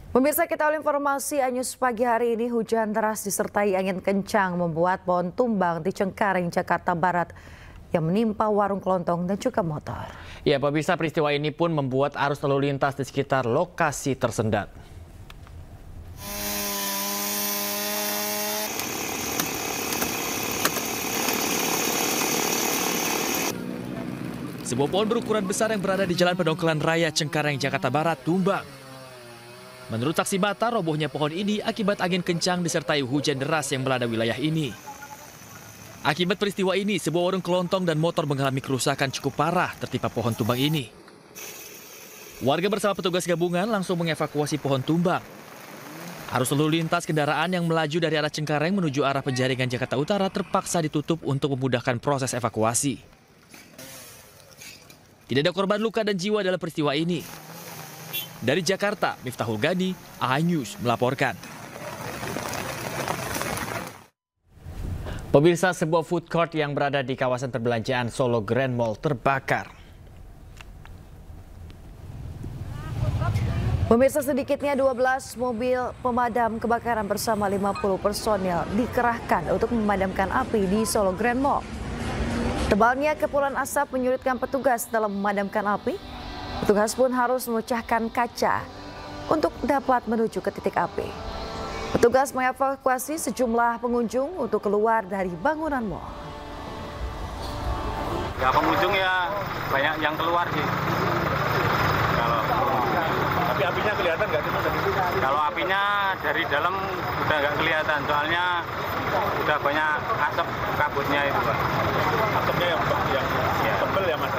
Pemirsa, kita awal informasi Anyus pagi hari ini. Hujan deras disertai angin kencang membuat pohon tumbang di Cengkareng, Jakarta Barat yang menimpa warung kelontong dan juga motor. Ya, pemirsa, peristiwa ini pun membuat arus lalu lintas di sekitar lokasi tersendat. Sebuah pohon berukuran besar yang berada di Jalan Pedongkelan Raya Cengkareng, Jakarta Barat tumbang. Menurut saksi mata, robohnya pohon ini akibat angin kencang disertai hujan deras yang melanda wilayah ini. Akibat peristiwa ini, sebuah warung kelontong dan motor mengalami kerusakan cukup parah tertimpa pohon tumbang ini. Warga bersama petugas gabungan langsung mengevakuasi pohon tumbang. Arus lalu lintas kendaraan yang melaju dari arah Cengkareng menuju arah Penjaringan, Jakarta Utara terpaksa ditutup untuk memudahkan proses evakuasi. Tidak ada korban luka dan jiwa dalam peristiwa ini. Dari Jakarta, Miftahul Gani, iNews melaporkan. Pemirsa, sebuah food court yang berada di kawasan perbelanjaan Solo Grand Mall terbakar. Pemirsa, sedikitnya 12 mobil pemadam kebakaran bersama 50 personel dikerahkan untuk memadamkan api di Solo Grand Mall. Tebalnya kepulan asap menyulitkan petugas dalam memadamkan api. Petugas pun harus memecahkan kaca untuk dapat menuju ke titik api. Petugas mengevakuasi sejumlah pengunjung untuk keluar dari bangunan mal. Ya, pengunjung ya banyak yang keluar sih. Tapi apinya kelihatan nggak sih? Kalau apinya dari dalam udah nggak kelihatan, soalnya udah banyak asap kabutnya itu, Pak. Asapnya yang tebel ya, Mas.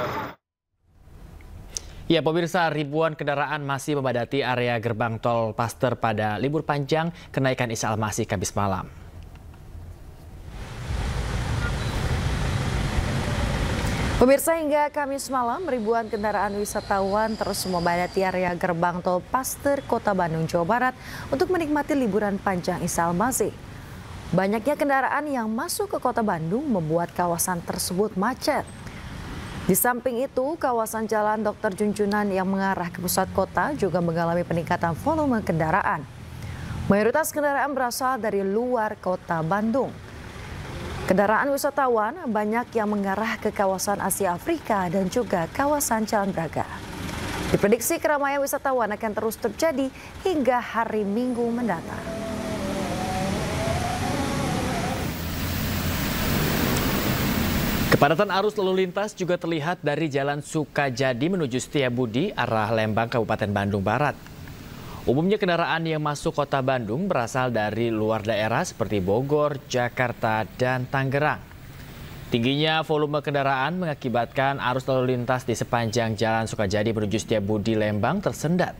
Ya, pemirsa, ribuan kendaraan masih memadati area gerbang tol Paster pada libur panjang kenaikan Isa Al-Masih Kamis malam. Pemirsa, hingga Kamis malam ribuan kendaraan wisatawan terus memadati area gerbang tol Paster, Kota Bandung, Jawa Barat untuk menikmati liburan panjang Isa Al-Masih. Banyaknya kendaraan yang masuk ke Kota Bandung membuat kawasan tersebut macet. Di samping itu, kawasan Jalan Dr. Junjunan yang mengarah ke pusat kota juga mengalami peningkatan volume kendaraan. Mayoritas kendaraan berasal dari luar kota Bandung. Kendaraan wisatawan banyak yang mengarah ke kawasan Asia Afrika dan juga kawasan Jalan Braga. Diprediksi keramaian wisatawan akan terus terjadi hingga hari Minggu mendatang. Kepadatan arus lalu lintas juga terlihat dari Jalan Sukajadi menuju Setiabudi arah Lembang, Kabupaten Bandung Barat. Umumnya kendaraan yang masuk kota Bandung berasal dari luar daerah seperti Bogor, Jakarta, dan Tangerang. Tingginya volume kendaraan mengakibatkan arus lalu lintas di sepanjang Jalan Sukajadi menuju Setiabudi Lembang tersendat.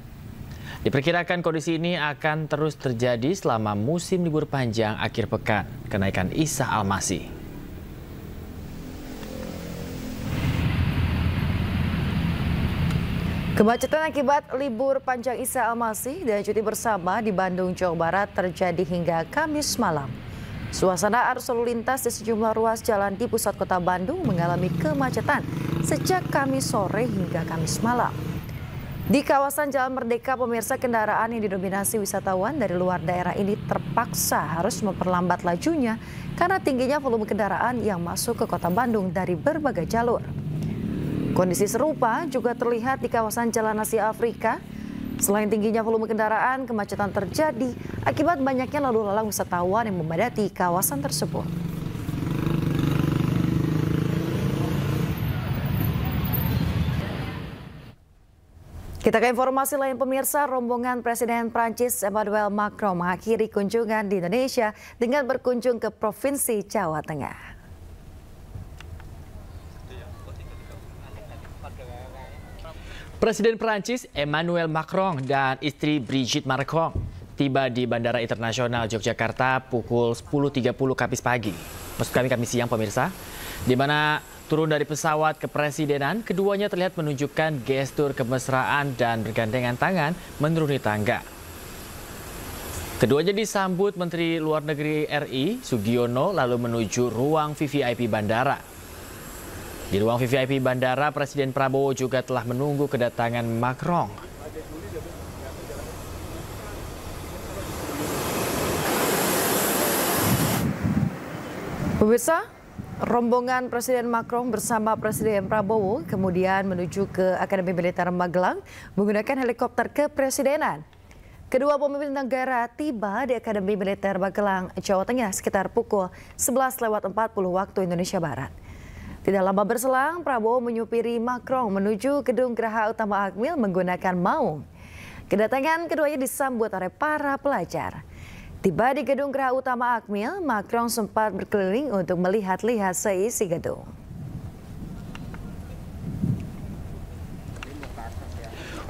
Diperkirakan kondisi ini akan terus terjadi selama musim libur panjang akhir pekan kenaikan Isa Al-Masih. Kemacetan akibat libur panjang Isa Al-Masih dan cuti bersama di Bandung, Jawa Barat terjadi hingga Kamis malam. Suasana arus lalu lintas di sejumlah ruas jalan di pusat kota Bandung mengalami kemacetan sejak Kamis sore hingga Kamis malam. Di kawasan Jalan Merdeka, pemirsa, kendaraan yang didominasi wisatawan dari luar daerah ini terpaksa harus memperlambat lajunya karena tingginya volume kendaraan yang masuk ke kota Bandung dari berbagai jalur. Kondisi serupa juga terlihat di kawasan Jalan Asia Afrika. Selain tingginya volume kendaraan, kemacetan terjadi akibat banyaknya lalu lalang wisatawan yang memadati kawasan tersebut. Kita ke informasi lain, pemirsa. Rombongan Presiden Prancis Emmanuel Macron mengakhiri kunjungan di Indonesia dengan berkunjung ke Provinsi Jawa Tengah. Presiden Prancis Emmanuel Macron dan istri Brigitte Macron tiba di Bandara Internasional Yogyakarta pukul 10.30 Kamis pagi. Maksud kami Kamis siang, pemirsa, di mana turun dari pesawat kepresidenan, keduanya terlihat menunjukkan gestur kemesraan dan bergandengan tangan menuruni tangga. Keduanya disambut Menteri Luar Negeri RI Sugiono lalu menuju ruang VVIP bandara. Di ruang VVIP bandara, Presiden Prabowo juga telah menunggu kedatangan Macron. Pemirsa, rombongan Presiden Macron bersama Presiden Prabowo kemudian menuju ke Akademi Militer Magelang menggunakan helikopter kepresidenan. Kedua pemimpin negara tiba di Akademi Militer Magelang, Jawa Tengah sekitar pukul 11:40 waktu Indonesia Barat. Tidak lama berselang, Prabowo menyupiri Macron menuju Gedung Geraha Utama Akmil menggunakan maung. Kedatangan keduanya disambut oleh para pelajar. Tiba di Gedung Geraha Utama Akmil, Macron sempat berkeliling untuk melihat-lihat seisi gedung.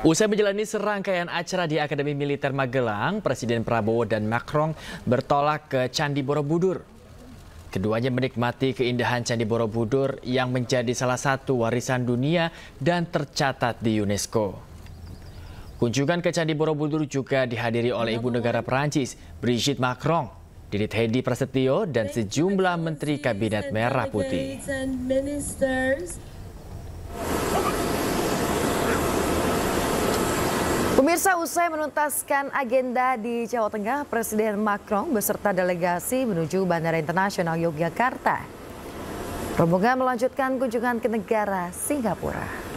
Usai menjalani serangkaian acara di Akademi Militer Magelang, Presiden Prabowo dan Macron bertolak ke Candi Borobudur. Keduanya menikmati keindahan Candi Borobudur yang menjadi salah satu warisan dunia dan tercatat di UNESCO. Kunjungan ke Candi Borobudur juga dihadiri oleh Ibu Negara Perancis, Brigitte Macron, Didit Hedi Prasetyo, dan sejumlah Menteri Kabinet Merah Putih. Pemirsa, usai menuntaskan agenda di Jawa Tengah, Presiden Macron beserta delegasi menuju Bandara Internasional Yogyakarta. Rombongan melanjutkan kunjungan ke negara Singapura.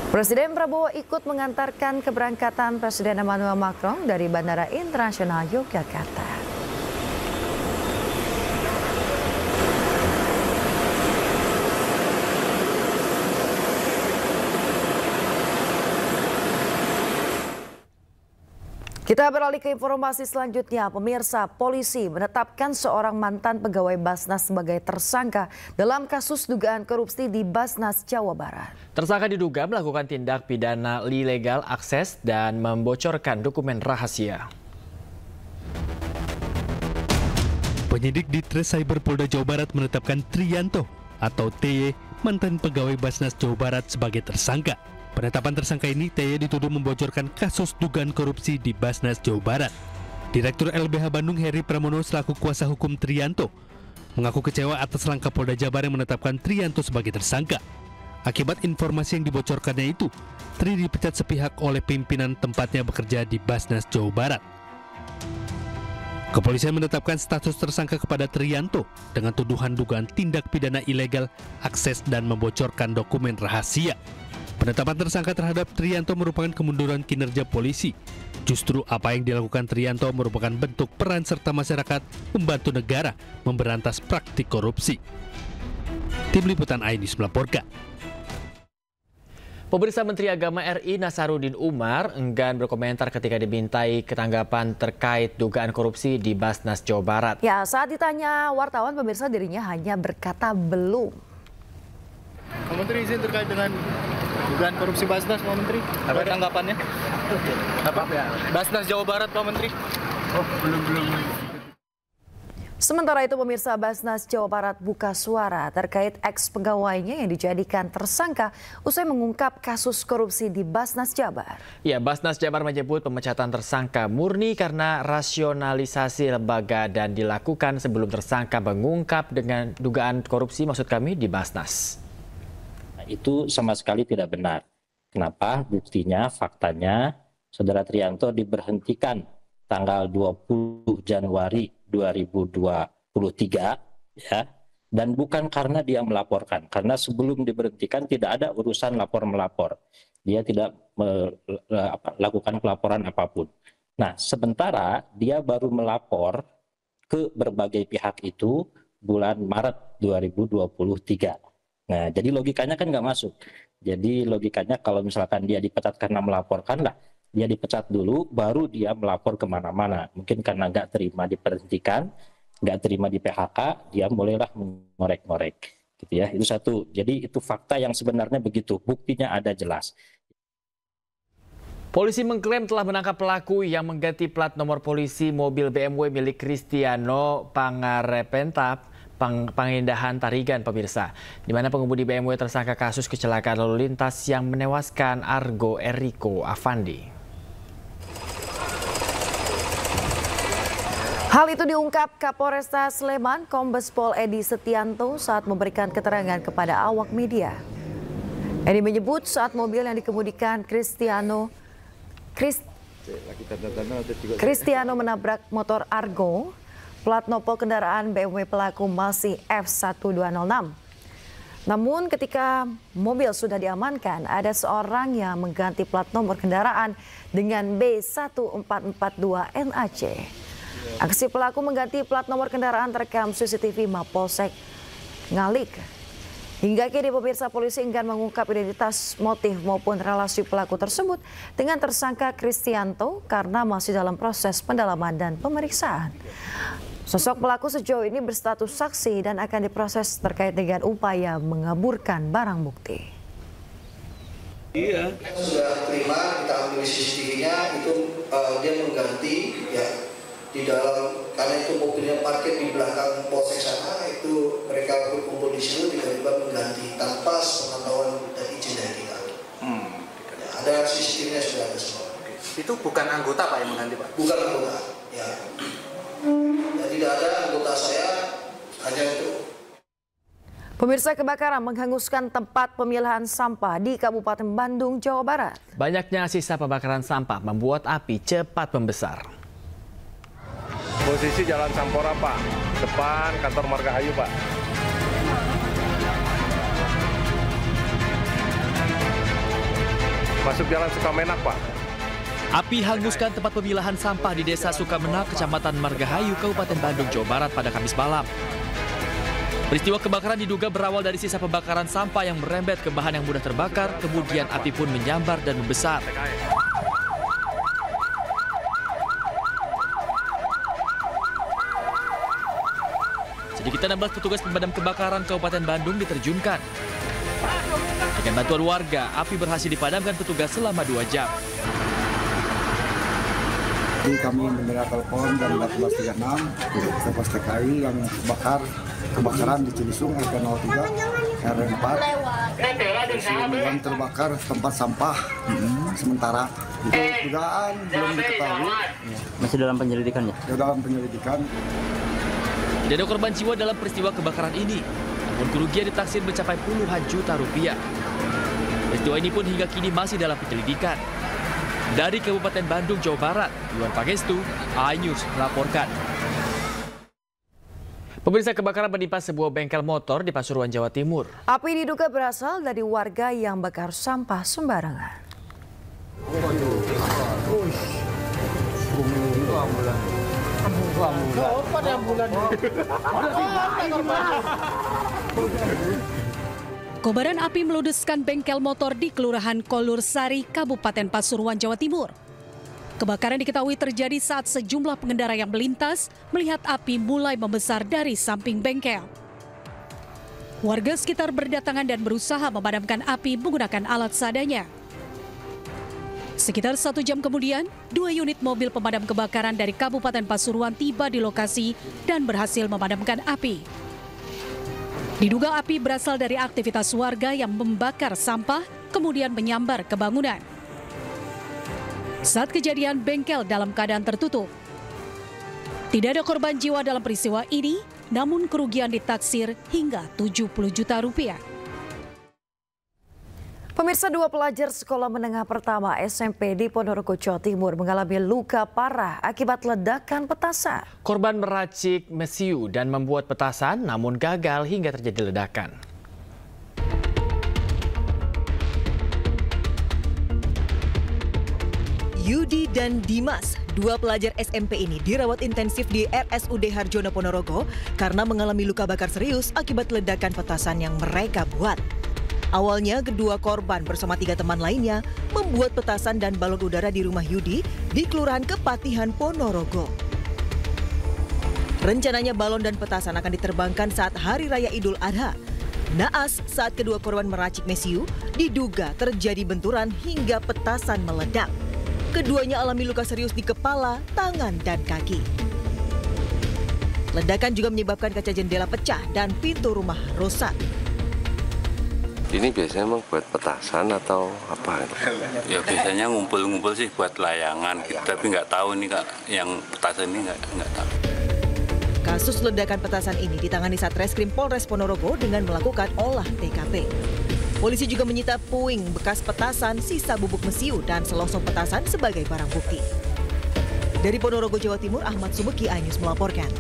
Presiden Prabowo ikut mengantarkan keberangkatan Presiden Emmanuel Macron dari Bandara Internasional Yogyakarta. Kita beralih ke informasi selanjutnya. Pemirsa, polisi menetapkan seorang mantan pegawai Basnas sebagai tersangka dalam kasus dugaan korupsi di Basnas Jawa Barat. Tersangka diduga melakukan tindak pidana ilegal akses dan membocorkan dokumen rahasia. Penyidik di Tres Cyber Polda Jawa Barat menetapkan Trianto atau TY, mantan pegawai Basnas Jawa Barat sebagai tersangka. Penetapan tersangka ini, TY dituduh membocorkan kasus dugaan korupsi di Basnas Jawa Barat. Direktur LBH Bandung Heri Pramono selaku kuasa hukum Trianto mengaku kecewa atas langkah Polda Jabar yang menetapkan Trianto sebagai tersangka. Akibat informasi yang dibocorkannya itu, Tri dipecat sepihak oleh pimpinan tempatnya bekerja di Basnas Jawa Barat. Kepolisian menetapkan status tersangka kepada Trianto dengan tuduhan dugaan tindak pidana ilegal akses dan membocorkan dokumen rahasia. Penetapan tersangka terhadap Trianto merupakan kemunduran kinerja polisi. Justru apa yang dilakukan Trianto merupakan bentuk peran serta masyarakat membantu negara memberantas praktik korupsi. Tim Liputan iNews melaporkan. Pemirsa, Menteri Agama RI Nasaruddin Umar enggan berkomentar ketika dimintai ketanggapan terkait dugaan korupsi di Basnas Jawa Barat. Ya, saat ditanya wartawan, pemirsa, dirinya hanya berkata belum. Pak Menteri, izin terkait dengan dugaan korupsi Basnas, Pak Menteri. Apa tanggapannya? Apa? Basnas Jawa Barat, Pak Menteri. Oh, belum. Sementara itu, pemirsa, Basnas Jawa Barat buka suara terkait ex-pegawainya yang dijadikan tersangka usai mengungkap kasus korupsi di Basnas Jabar. Ya, Basnas Jabar menyebut pemecatan tersangka murni karena rasionalisasi lembaga dan dilakukan sebelum tersangka mengungkap dengan dugaan korupsi, maksud kami, di Basnas. Itu sama sekali tidak benar. Kenapa? Buktinya, faktanya, Saudara Trianto diberhentikan tanggal 20 Januari 2023, ya, dan bukan karena dia melaporkan. Karena sebelum diberhentikan tidak ada urusan lapor-melapor. Dia tidak melakukan pelaporan apapun. Nah, sementara dia baru melapor ke berbagai pihak itu bulan Maret 2023. Nah, jadi logikanya kan nggak masuk. Jadi logikanya kalau misalkan dia dipecat karena melaporkan lah, dia dipecat dulu, baru dia melapor kemana-mana. Mungkin karena nggak terima diberhentikan, nggak terima di PHK, dia mulailah mengorek-ngorek. Gitu ya, itu satu. Jadi itu fakta yang sebenarnya begitu. Buktinya ada jelas. Polisi mengklaim telah menangkap pelaku yang mengganti plat nomor polisi mobil BMW milik Cristiano Pangarepenta, Pangindahan Tarigan, pemirsa, di mana pengemudi BMW tersangka kasus kecelakaan lalu lintas yang menewaskan Argo Eriko Avandi. Hal itu diungkap Kapolresta Sleman Kombes Pol Edi Setianto saat memberikan keterangan kepada awak media. Edi menyebut saat mobil yang dikemudikan Cristiano menabrak motor Argo, Plat nopol kendaraan BMW pelaku masih F1206. Namun ketika mobil sudah diamankan, ada seorang yang mengganti plat nomor kendaraan dengan B1442NAC. Aksi pelaku mengganti plat nomor kendaraan terekam CCTV Mapolsek Ngalik. Hingga kini pemirsa, polisi enggan mengungkap identitas, motif maupun relasi pelaku tersebut dengan tersangka Kristianto karena masih dalam proses pendalaman dan pemeriksaan. Sosok pelaku sejauh ini berstatus saksi dan akan diproses terkait dengan upaya mengaburkan barang bukti. Iya. Sudah terima, kita ambil CCTV-nya, itu dia mengganti ya di dalam, karena itu mobilnya parkir di belakang polsek sana, itu mereka berkumpul di situ tiba-tiba mengganti tanpa sepengetahuan dan izin dari kita. Ya, ada CCTV-nya sudah ada semua. Itu bukan anggota Pak yang mengganti Pak? Bukan anggota, ya. Ya, tidak ada anggota saya, hanya itu. Pemirsa, kebakaran menghanguskan tempat pemilahan sampah di Kabupaten Bandung, Jawa Barat. Banyaknya sisa pembakaran sampah membuat api cepat membesar. Posisi Jalan Sampora, Pak. Depan kantor Margahayu, Pak. Masuk Jalan Sukamenak, Pak. Api hanguskan tempat pemilahan sampah di Desa Sukamenak, Kecamatan Margahayu, Kabupaten Bandung, Jawa Barat pada Kamis malam. Peristiwa kebakaran diduga berawal dari sisa pembakaran sampah yang merembet ke bahan yang mudah terbakar, kemudian api pun menyambar dan membesar. Sedikitnya 16 petugas pemadam kebakaran Kabupaten Bandung diterjunkan. Dengan bantuan warga, api berhasil dipadamkan petugas selama 2 jam. Kami menerima telepon jam 14.36 ke pos TKI yang kebakaran di Cilisung RP03 R4 yang terbakar tempat sampah sementara. Itu dugaan belum diketahui. Masih dalam penyelidikannya? Dalam penyelidikan. Tidak ada korban jiwa dalam peristiwa kebakaran ini, namun kerugian ditaksir mencapai puluhan juta rupiah. Peristiwa ini pun hingga kini masih dalam penyelidikan. Dari Kabupaten Bandung, Jawa Barat, Iwan Pangestu, iNews melaporkan. Pemirsa, kebakaran menimpa sebuah bengkel motor di Pasuruan, Jawa Timur. Api diduga berasal dari warga yang bakar sampah sembarangan. Kobaran api meludeskan bengkel motor di Kelurahan Kolur Sari, Kabupaten Pasuruan, Jawa Timur. Kebakaran diketahui terjadi saat sejumlah pengendara yang melintas melihat api mulai membesar dari samping bengkel. Warga sekitar berdatangan dan berusaha memadamkan api menggunakan alat seadanya. Sekitar 1 jam kemudian, 2 unit mobil pemadam kebakaran dari Kabupaten Pasuruan tiba di lokasi dan berhasil memadamkan api. Diduga api berasal dari aktivitas warga yang membakar sampah, kemudian menyambar ke bangunan. Saat kejadian, bengkel dalam keadaan tertutup. Tidak ada korban jiwa dalam peristiwa ini, namun kerugian ditaksir hingga 70 juta rupiah. Pemirsa, 2 pelajar sekolah menengah pertama SMP di Ponorogo, Jawa Timur mengalami luka parah akibat ledakan petasan. Korban meracik mesiu dan membuat petasan, namun gagal hingga terjadi ledakan. Yudi dan Dimas, 2 pelajar SMP ini dirawat intensif di RSUD Harjono Ponorogo karena mengalami luka bakar serius akibat ledakan petasan yang mereka buat. Awalnya, kedua korban bersama 3 teman lainnya membuat petasan dan balon udara di rumah Yudi di Kelurahan Kepatihan, Ponorogo. Rencananya balon dan petasan akan diterbangkan saat Hari Raya Idul Adha. Naas, saat kedua korban meracik mesiu, diduga terjadi benturan hingga petasan meledak. Keduanya alami luka serius di kepala, tangan, dan kaki. Ledakan juga menyebabkan kaca jendela pecah dan pintu rumah rusak. Ini biasanya memang buat petasan atau apa? Ya biasanya ngumpul-ngumpul sih buat layangan, tapi nggak tahu nih Kak, yang petasan ini nggak tahu. Kasus ledakan petasan ini ditangani Satreskrim Polres Ponorogo dengan melakukan olah TKP. Polisi juga menyita puing bekas petasan, sisa bubuk mesiu, dan selongsong petasan sebagai barang bukti. Dari Ponorogo, Jawa Timur, Ahmad Subeki, iNews melaporkan.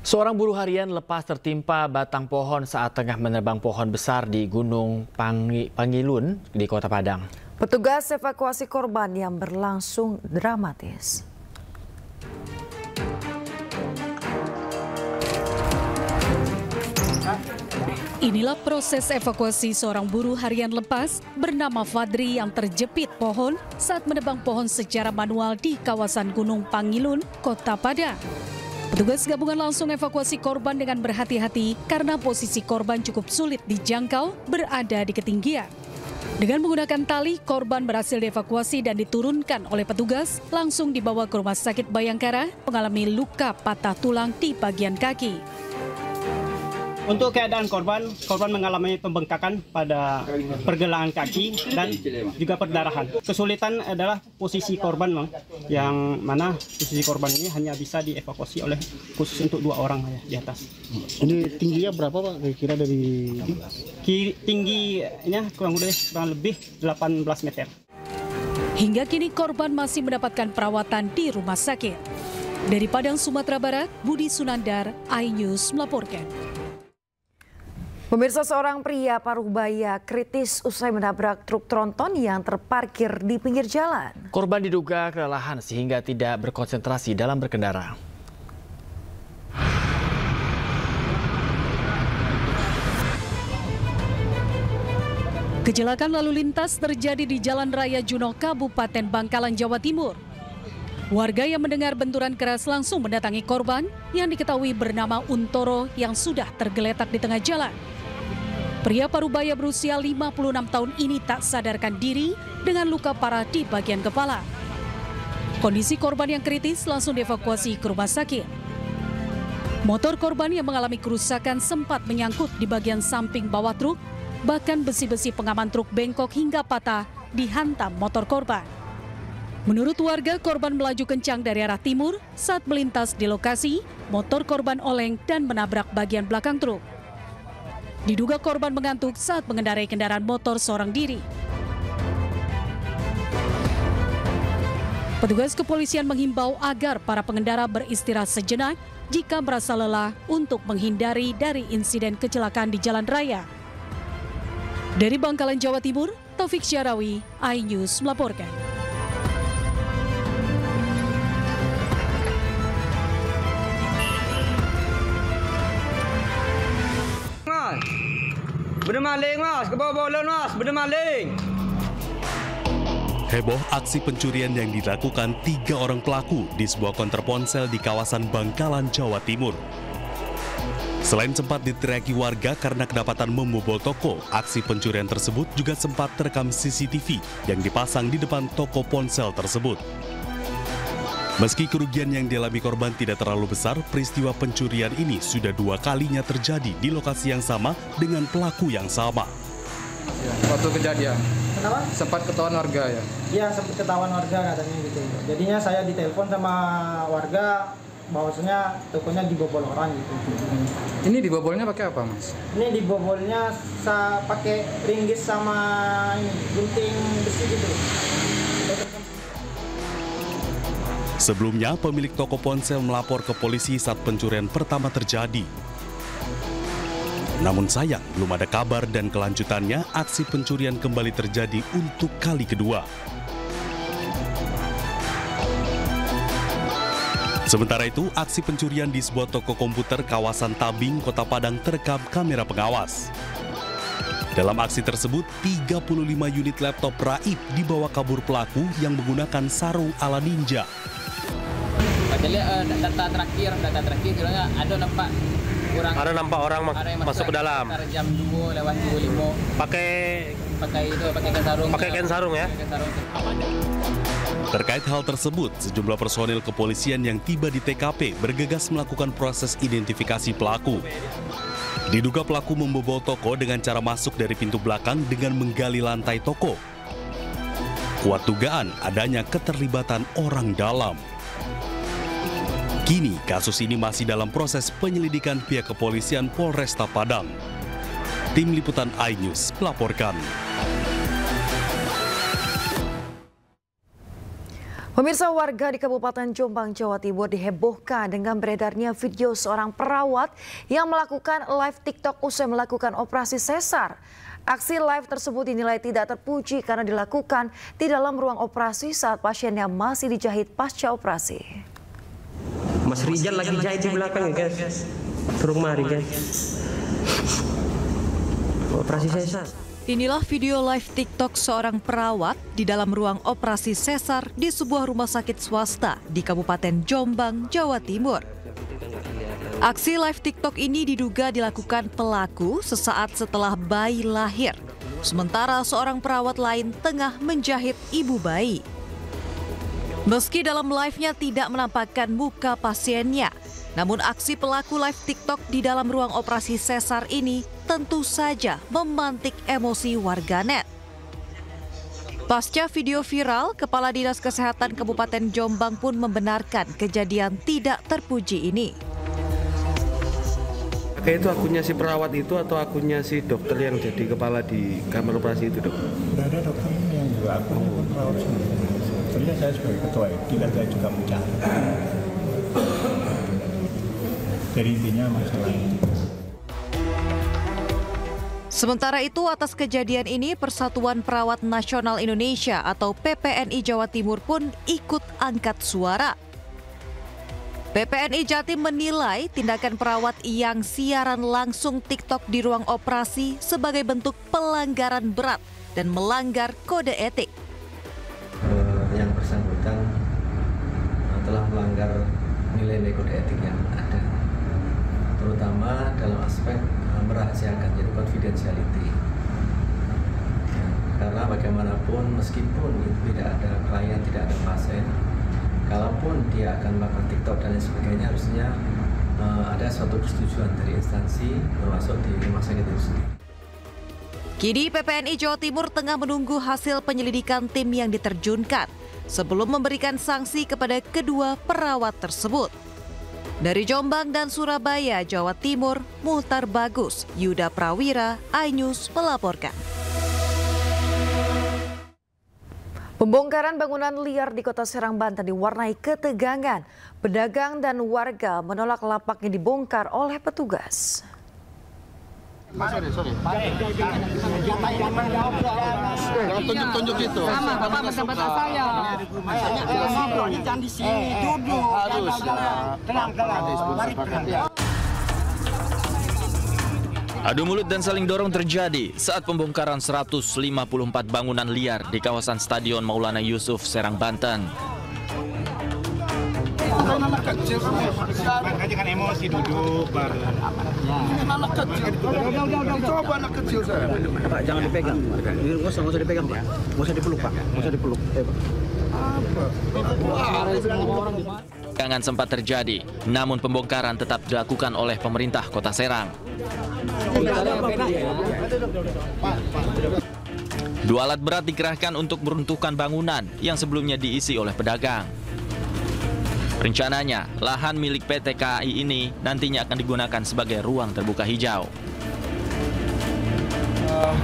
Seorang buruh harian lepas tertimpa batang pohon saat tengah menerbang pohon besar di Gunung Pangilun di Kota Padang. Petugas evakuasi korban yang berlangsung dramatis. Inilah proses evakuasi seorang buruh harian lepas bernama Fadri yang terjepit pohon saat menebang pohon secara manual di kawasan Gunung Pangilun, Kota Padang. Petugas gabungan langsung evakuasi korban dengan berhati-hati karena posisi korban cukup sulit dijangkau berada di ketinggian. Dengan menggunakan tali, korban berhasil dievakuasi dan diturunkan oleh petugas langsung dibawa ke Rumah Sakit Bayangkara mengalami luka patah tulang di bagian kaki. Untuk keadaan korban mengalami pembengkakan pada pergelangan kaki dan juga perdarahan. Kesulitan adalah posisi korban, yang mana posisi korban ini hanya bisa dievakuasi oleh khusus untuk 2 orang di atas. Ini tingginya berapa Pak? Kira-kira dari tingginya kurang lebih 18 meter. Hingga kini korban masih mendapatkan perawatan di rumah sakit. Dari Padang, Sumatera Barat, Budi Sunandar, iNews melaporkan. Pemirsa, seorang pria paruh baya kritis usai menabrak truk tronton yang terparkir di pinggir jalan. Korban diduga kelelahan sehingga tidak berkonsentrasi dalam berkendara. Kecelakaan lalu lintas terjadi di Jalan Raya Juno, Kabupaten Bangkalan, Jawa Timur. Warga yang mendengar benturan keras langsung mendatangi korban yang diketahui bernama Untoro yang sudah tergeletak di tengah jalan. Pria parubaya berusia 56 tahun ini tak sadarkan diri dengan luka parah di bagian kepala. Kondisi korban yang kritis langsung dievakuasi ke rumah sakit. Motor korban yang mengalami kerusakan sempat menyangkut di bagian samping bawah truk, bahkan besi-besi pengaman truk bengkok hingga patah dihantam motor korban. Menurut warga, korban melaju kencang dari arah timur saat melintas di lokasi, motor korban oleng dan menabrak bagian belakang truk. Diduga korban mengantuk saat mengendarai kendaraan motor seorang diri. Petugas kepolisian menghimbau agar para pengendara beristirahat sejenak jika merasa lelah untuk menghindari dari insiden kecelakaan di jalan raya. Dari Bangkalan, Jawa Timur, Taufik Syarawi, iNews melaporkan. Benda maling mas, ke bawah balon mas, benda maling. Heboh aksi pencurian yang dilakukan 3 orang pelaku di sebuah konter ponsel di kawasan Bangkalan, Jawa Timur. Selain sempat diteriaki warga karena kedapatan membobol toko, aksi pencurian tersebut juga sempat terekam CCTV yang dipasang di depan toko ponsel tersebut. Meski kerugian yang dialami korban tidak terlalu besar, peristiwa pencurian ini sudah 2 kalinya terjadi di lokasi yang sama dengan pelaku yang sama. Waktu kejadian, kenapa? Sempat ketahuan warga ya? Iya, sempat ketahuan warga katanya gitu. Jadinya saya ditelepon sama warga bahwasanya tokonya dibobol orang gitu. Ini dibobolnya pakai apa mas? Ini dibobolnya pakai ringgis sama gunting besi gitu. Sebelumnya, pemilik toko ponsel melapor ke polisi saat pencurian pertama terjadi. Namun sayang, belum ada kabar dan kelanjutannya aksi pencurian kembali terjadi untuk kali kedua. Sementara itu, aksi pencurian di sebuah toko komputer kawasan Tabing, Kota Padang terekam kamera pengawas. Dalam aksi tersebut, 35 unit laptop raib dibawa kabur pelaku yang menggunakan sarung ala ninja. Data terakhir bilangnya ada nampak orang masuk ke dalam. Jam 2:25. Pakai kain sarung ya. Terkait hal tersebut, sejumlah personil kepolisian yang tiba di TKP bergegas melakukan proses identifikasi pelaku. Diduga pelaku membobol toko dengan cara masuk dari pintu belakang dengan menggali lantai toko. Kuat dugaan adanya keterlibatan orang dalam. Kini kasus ini masih dalam proses penyelidikan pihak kepolisian Polresta Padang. Tim Liputan iNews melaporkan. Pemirsa, warga di Kabupaten Jombang, Jawa Timur dihebohkan dengan beredarnya video seorang perawat yang melakukan live TikTok usai melakukan operasi sesar. Aksi live tersebut dinilai tidak terpuji karena dilakukan di dalam ruang operasi saat pasiennya masih dijahit pasca operasi. Mas Rijal lagi jahit di belakang ya guys. Turun mari guys. Operasi sesar. Inilah video live TikTok seorang perawat di dalam ruang operasi sesar di sebuah rumah sakit swasta di Kabupaten Jombang, Jawa Timur. Aksi live TikTok ini diduga dilakukan pelaku sesaat setelah bayi lahir, sementara seorang perawat lain tengah menjahit ibu bayi. Meski dalam live-nya tidak menampakkan muka pasiennya, namun aksi pelaku live TikTok di dalam ruang operasi sesar ini tentu saja memantik emosi warganet. Pasca video viral, Kepala Dinas Kesehatan Kabupaten Jombang pun membenarkan kejadian tidak terpuji ini. Kayak itu akunnya si perawat itu atau akunnya si dokter yang jadi kepala di kamar operasi itu, dok? Sudah ada dokter yang juga akunnya perawat sendiri. Sebenarnya saya sebagai ketua ID dan saya juga mencari. Dari intinya masalah ini. Sementara itu, atas kejadian ini Persatuan Perawat Nasional Indonesia atau PPNI Jawa Timur pun ikut angkat suara. PPNI Jatim menilai tindakan perawat yang siaran langsung TikTok di ruang operasi sebagai bentuk pelanggaran berat dan melanggar kode etik. Yang bersangkutan telah melanggar nilai-nilai kode etik yang ada, terutama dalam aspek merahasiakan, jadi confidentiality. Karena bagaimanapun meskipun tidak ada klien, tidak ada pasien, kalaupun dia akan melakukan TikTok dan lain sebagainya, harusnya ada suatu persetujuan dari instansi termasuk di rumah sakit itu sendiri. Kini PPNI Jawa Timur tengah menunggu hasil penyelidikan tim yang diterjunkan sebelum memberikan sanksi kepada kedua perawat tersebut. Dari Jombang dan Surabaya, Jawa Timur, Muhtar Bagus, Yuda Prawira, iNews melaporkan. Pembongkaran bangunan liar di Kota Serang, Banten diwarnai ketegangan. Pedagang dan warga menolak lapaknya dibongkar oleh petugas. Jangan tunjuk-tunjuk itu. Bapak bata saya. Jangan di sini, duduk. Harus. Tenang. Adu mulut dan saling dorong terjadi saat pembongkaran 154 bangunan liar di kawasan Stadion Maulana Yusuf, Serang, Banten. Anak kecil jangan emosi, duduk bareng. Anak kecil. Coba anak kecil saya. Pak, jangan dipegang. Nggak usah dipegang, Pak. Nggak usah dipeluk, Pak. Nggak usah dipeluk. Tegangan sempat terjadi, namun pembongkaran tetap dilakukan oleh pemerintah Kota Serang. Dua alat berat dikerahkan untuk meruntuhkan bangunan yang sebelumnya diisi oleh pedagang. Rencananya, lahan milik PT KAI ini nantinya akan digunakan sebagai ruang terbuka hijau.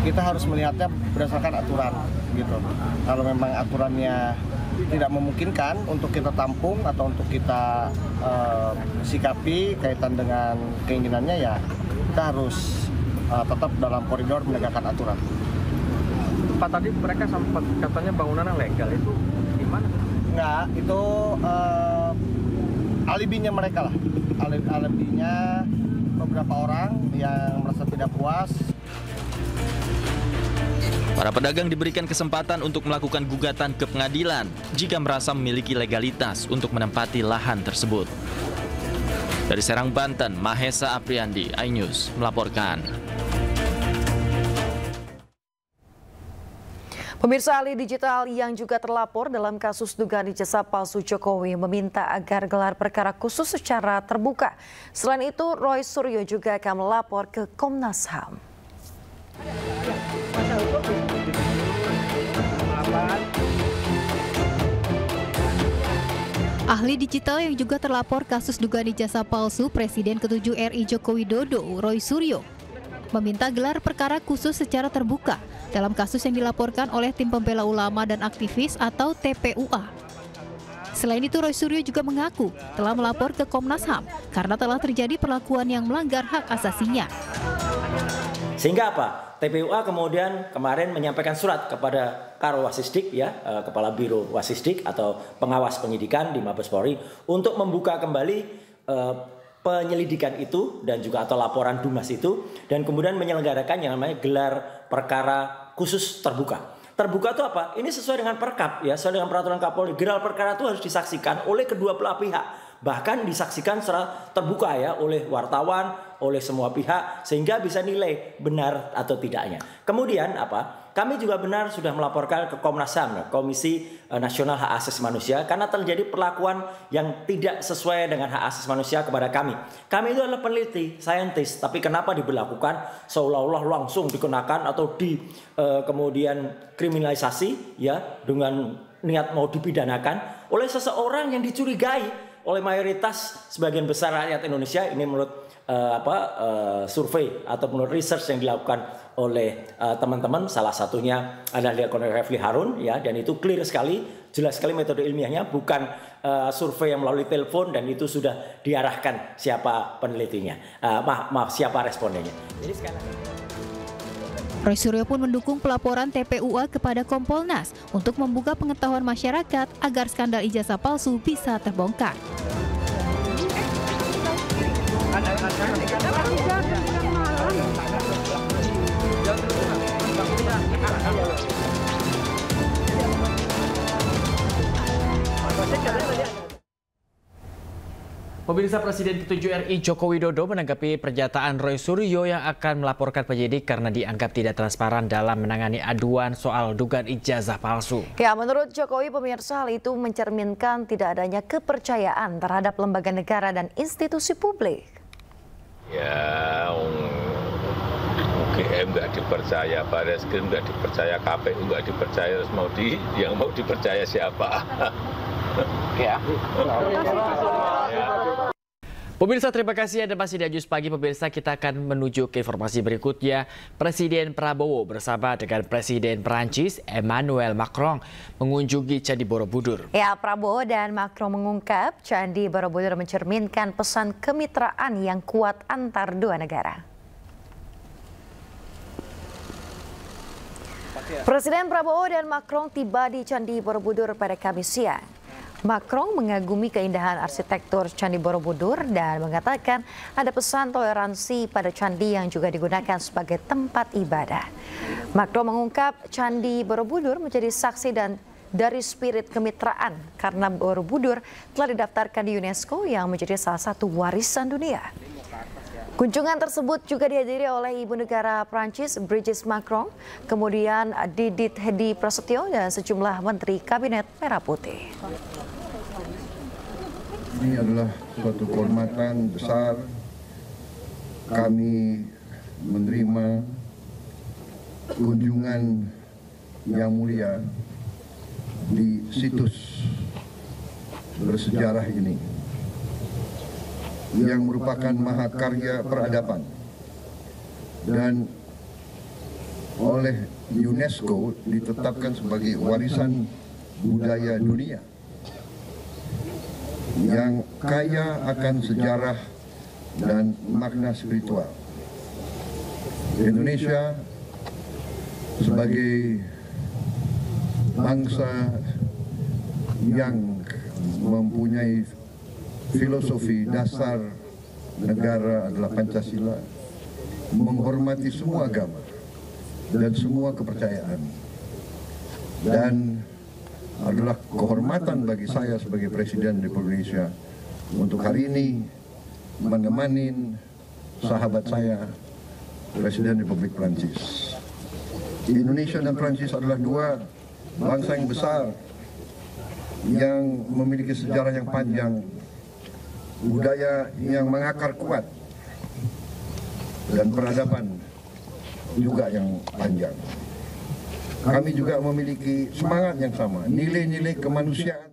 Kita harus melihatnya berdasarkan aturan, gitu. Kalau memang aturannya tidak memungkinkan untuk kita tampung atau untuk kita sikapi kaitan dengan keinginannya, ya kita harus tetap dalam koridor menegakkan aturan. Pak, tadi mereka sempat katanya bangunan yang legal, itu gimana? Enggak, itu alibinya mereka lah. Alibinya beberapa orang yang merasa tidak puas. Para pedagang diberikan kesempatan untuk melakukan gugatan ke pengadilan jika merasa memiliki legalitas untuk menempati lahan tersebut. Dari Serang, Banten, Mahesa Apriandi, iNews melaporkan. Pemirsa, ahli digital yang juga terlapor dalam kasus dugaan ijazah palsu Jokowi meminta agar gelar perkara khusus secara terbuka. Selain itu, Roy Suryo juga akan melapor ke Komnas HAM. Ahli digital yang juga terlapor kasus dugaan ijazah palsu Presiden ke-7 RI Joko Widodo, Roy Suryo, meminta gelar perkara khusus secara terbuka dalam kasus yang dilaporkan oleh Tim Pembela Ulama dan Aktivis atau TPUA. Selain itu, Roy Suryo juga mengaku telah melapor ke Komnas HAM karena telah terjadi perlakuan yang melanggar hak asasinya. Sehingga apa? TPUA kemudian kemarin menyampaikan surat kepada Karo Wasisdik, Kepala Biro Wasisdik atau pengawas penyidikan di Mabes Polri untuk membuka kembali penyelidikan itu dan juga atau laporan Dumas itu, dan kemudian menyelenggarakan yang namanya gelar perkara khusus terbuka. Terbuka itu apa? Ini sesuai dengan Perkap, sesuai dengan peraturan Kapolri. Gelar perkara itu harus disaksikan oleh kedua belah pihak, bahkan disaksikan secara terbuka oleh wartawan, oleh semua pihak, sehingga bisa nilai benar atau tidaknya. Kemudian apa? Kami juga benar sudah melaporkan ke Komnas HAM, Komisi Nasional Hak Asasi Manusia, karena terjadi perlakuan yang tidak sesuai dengan hak asasi manusia kepada kami. Kami itu adalah peneliti, saintis, tapi kenapa diberlakukan seolah-olah langsung dikenakan atau kemudian kriminalisasi dengan niat mau dipidanakan oleh seseorang yang dicurigai oleh mayoritas sebagian besar rakyat Indonesia. Ini menurut survei atau menurut research yang dilakukan oleh teman-teman, salah satunya adalah Kolonel Refli Harun, dan itu clear sekali, jelas sekali metode ilmiahnya, bukan survei yang melalui telepon dan itu sudah diarahkan siapa penelitinya, siapa respondennya. Jadi sekali lagi. Roy Suryo pun mendukung pelaporan TPUA kepada Kompolnas untuk membuka pengetahuan masyarakat agar skandal ijazah palsu bisa terbongkar. Pemirsa, Presiden ke-7 RI Joko Widodo menanggapi pernyataan Roy Suryo yang akan melaporkan penyidik karena dianggap tidak transparan dalam menangani aduan soal dugaan ijazah palsu. Menurut Jokowi, pemirsa, hal itu mencerminkan tidak adanya kepercayaan terhadap lembaga negara dan institusi publik. UGM nggak dipercaya, Barreskrim nggak dipercaya, KPU nggak dipercaya, terus yang mau dipercaya siapa? Pemirsa, terima kasih Anda masih di Ajus Pagi. Pemirsa, kita akan menuju ke informasi berikutnya. Presiden Prabowo bersama dengan Presiden Prancis Emmanuel Macron mengunjungi Candi Borobudur. Prabowo dan Macron mengungkap Candi Borobudur mencerminkan pesan kemitraan yang kuat antar dua negara. Presiden Prabowo dan Macron tiba di Candi Borobudur pada Kamis siang. Macron mengagumi keindahan arsitektur Candi Borobudur dan mengatakan ada pesan toleransi pada candi yang juga digunakan sebagai tempat ibadah. Macron mengungkap Candi Borobudur menjadi saksi dan dari spirit kemitraan karena Borobudur telah didaftarkan di UNESCO yang menjadi salah satu warisan dunia. Kunjungan tersebut juga dihadiri oleh Ibu Negara Prancis Brigitte Macron, kemudian Didit Hedi Prasetyo dan sejumlah Menteri Kabinet Merah Putih. Ini adalah suatu kehormatan besar kami menerima kunjungan yang mulia di situs bersejarah ini yang merupakan mahakarya peradaban dan oleh UNESCO ditetapkan sebagai warisan budaya dunia yang kaya akan sejarah dan makna spiritual. Indonesia sebagai bangsa yang mempunyai filosofi dasar negara adalah Pancasila, menghormati semua agama dan semua kepercayaan, dan adalah kehormatan bagi saya sebagai Presiden Republik Indonesia untuk hari ini menemani sahabat saya, Presiden Republik Prancis. Indonesia dan Prancis adalah dua bangsa yang besar yang memiliki sejarah yang panjang, budaya yang mengakar kuat, dan peradaban juga yang panjang. Kami juga memiliki semangat yang sama, nilai-nilai kemanusiaan.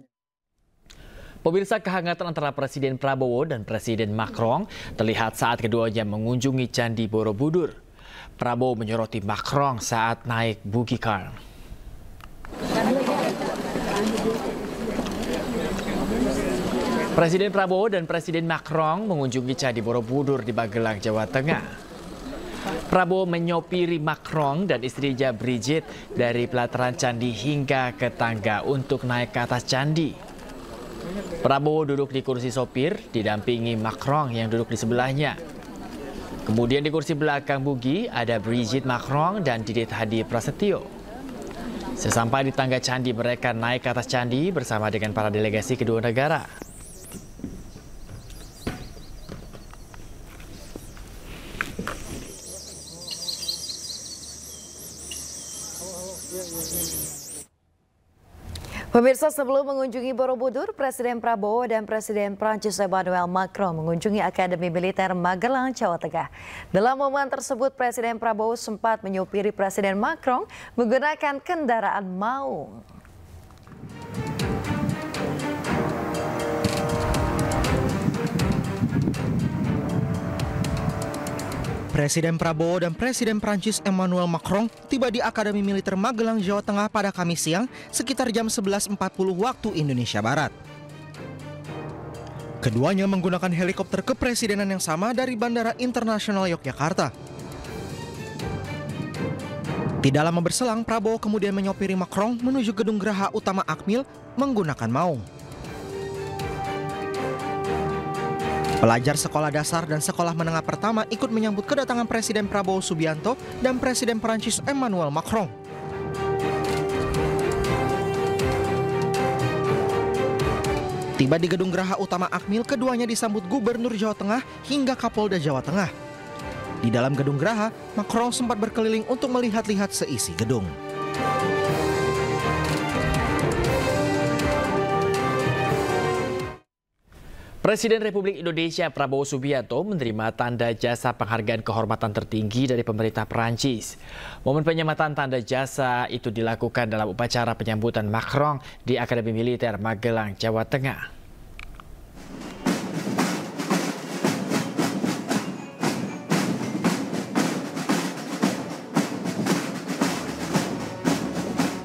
Pemirsa, kehangatan antara Presiden Prabowo dan Presiden Macron terlihat saat keduanya mengunjungi Candi Borobudur. Prabowo menyoroti Macron saat naik buggy car. Presiden Prabowo dan Presiden Macron mengunjungi Candi Borobudur di Magelang, Jawa Tengah. Prabowo menyopiri Macron dan istrinya Brigitte dari pelataran candi hingga ke tangga untuk naik ke atas candi. Prabowo duduk di kursi sopir, didampingi Macron yang duduk di sebelahnya. Kemudian di kursi belakang Bugi ada Brigitte Macron dan Didit Hadi Prasetyo. Sesampai di tangga candi, mereka naik ke atas candi bersama dengan para delegasi kedua negara. Pemirsa, sebelum mengunjungi Borobudur, Presiden Prabowo dan Presiden Prancis Emmanuel Macron mengunjungi Akademi Militer Magelang, Jawa Tengah. Dalam momen tersebut, Presiden Prabowo sempat menyupiri Presiden Macron menggunakan kendaraan maung. Presiden Prabowo dan Presiden Prancis Emmanuel Macron tiba di Akademi Militer Magelang, Jawa Tengah pada Kamis siang sekitar jam 11.40 waktu Indonesia Barat. Keduanya menggunakan helikopter kepresidenan yang sama dari Bandara Internasional Yogyakarta. Tidak lama berselang, Prabowo kemudian menyopiri Macron menuju Gedung Geraha Utama Akmil menggunakan maung. Pelajar sekolah dasar dan sekolah menengah pertama ikut menyambut kedatangan Presiden Prabowo Subianto dan Presiden Prancis Emmanuel Macron. Tiba di Gedung Geraha Utama Akmil, keduanya disambut Gubernur Jawa Tengah hingga Kapolda Jawa Tengah. Di dalam Gedung Geraha, Macron sempat berkeliling untuk melihat-lihat seisi gedung. Presiden Republik Indonesia Prabowo Subianto menerima tanda jasa penghargaan kehormatan tertinggi dari pemerintah Perancis. Momen penyematan tanda jasa itu dilakukan dalam upacara penyambutan Macron di Akademi Militer Magelang, Jawa Tengah.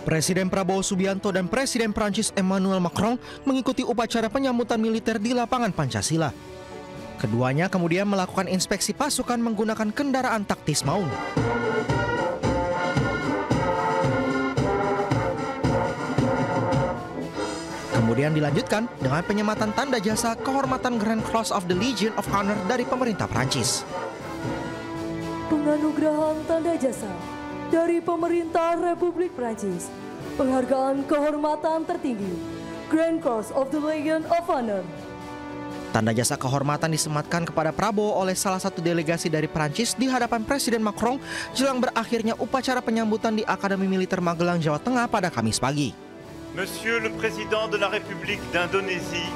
Presiden Prabowo Subianto dan Presiden Prancis Emmanuel Macron mengikuti upacara penyambutan militer di lapangan Pancasila. Keduanya kemudian melakukan inspeksi pasukan menggunakan kendaraan taktis maung. Kemudian dilanjutkan dengan penyematan tanda jasa kehormatan Grand Cross of the Legion of Honor dari pemerintah Prancis. Penganugerahan tanda jasa dari pemerintah Republik Prancis, penghargaan kehormatan tertinggi, Grand Cross of the Legion of Honor. Tanda jasa kehormatan disematkan kepada Prabowo oleh salah satu delegasi dari Prancis di hadapan Presiden Macron jelang berakhirnya upacara penyambutan di Akademi Militer Magelang, Jawa Tengah pada Kamis pagi. Monsieur le Président de la République d'Indonésie,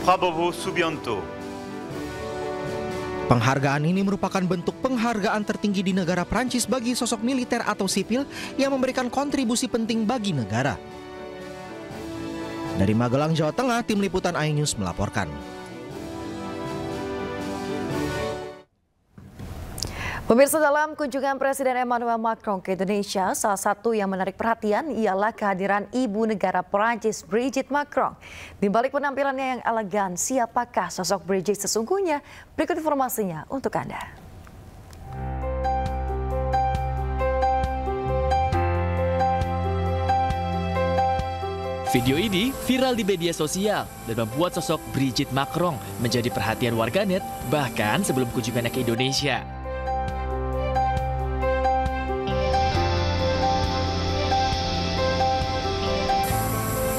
Prabowo Subianto. Penghargaan ini merupakan bentuk penghargaan tertinggi di negara Prancis bagi sosok militer atau sipil yang memberikan kontribusi penting bagi negara. Dari Magelang, Jawa Tengah, tim liputan iNews melaporkan. Pemirsa, dalam kunjungan Presiden Emmanuel Macron ke Indonesia, salah satu yang menarik perhatian ialah kehadiran ibu negara Perancis Brigitte Macron. Di balik penampilannya yang elegan, siapakah sosok Brigitte sesungguhnya? Berikut informasinya untuk Anda. Video ini viral di media sosial dan membuat sosok Brigitte Macron menjadi perhatian warganet bahkan sebelum kunjungannya ke Indonesia.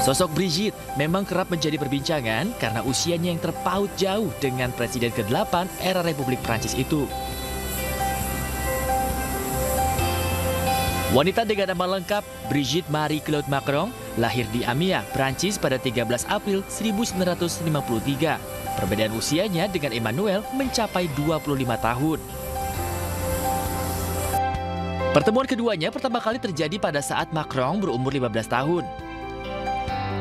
Sosok Brigitte memang kerap menjadi perbincangan karena usianya yang terpaut jauh dengan Presiden ke-8 era Republik Prancis itu. Wanita dengan nama lengkap Brigitte Marie-Claude Macron lahir di Amiens, Prancis pada 13 April 1953. Perbedaan usianya dengan Emmanuel mencapai 25 tahun. Pertemuan keduanya pertama kali terjadi pada saat Macron berumur 15 tahun.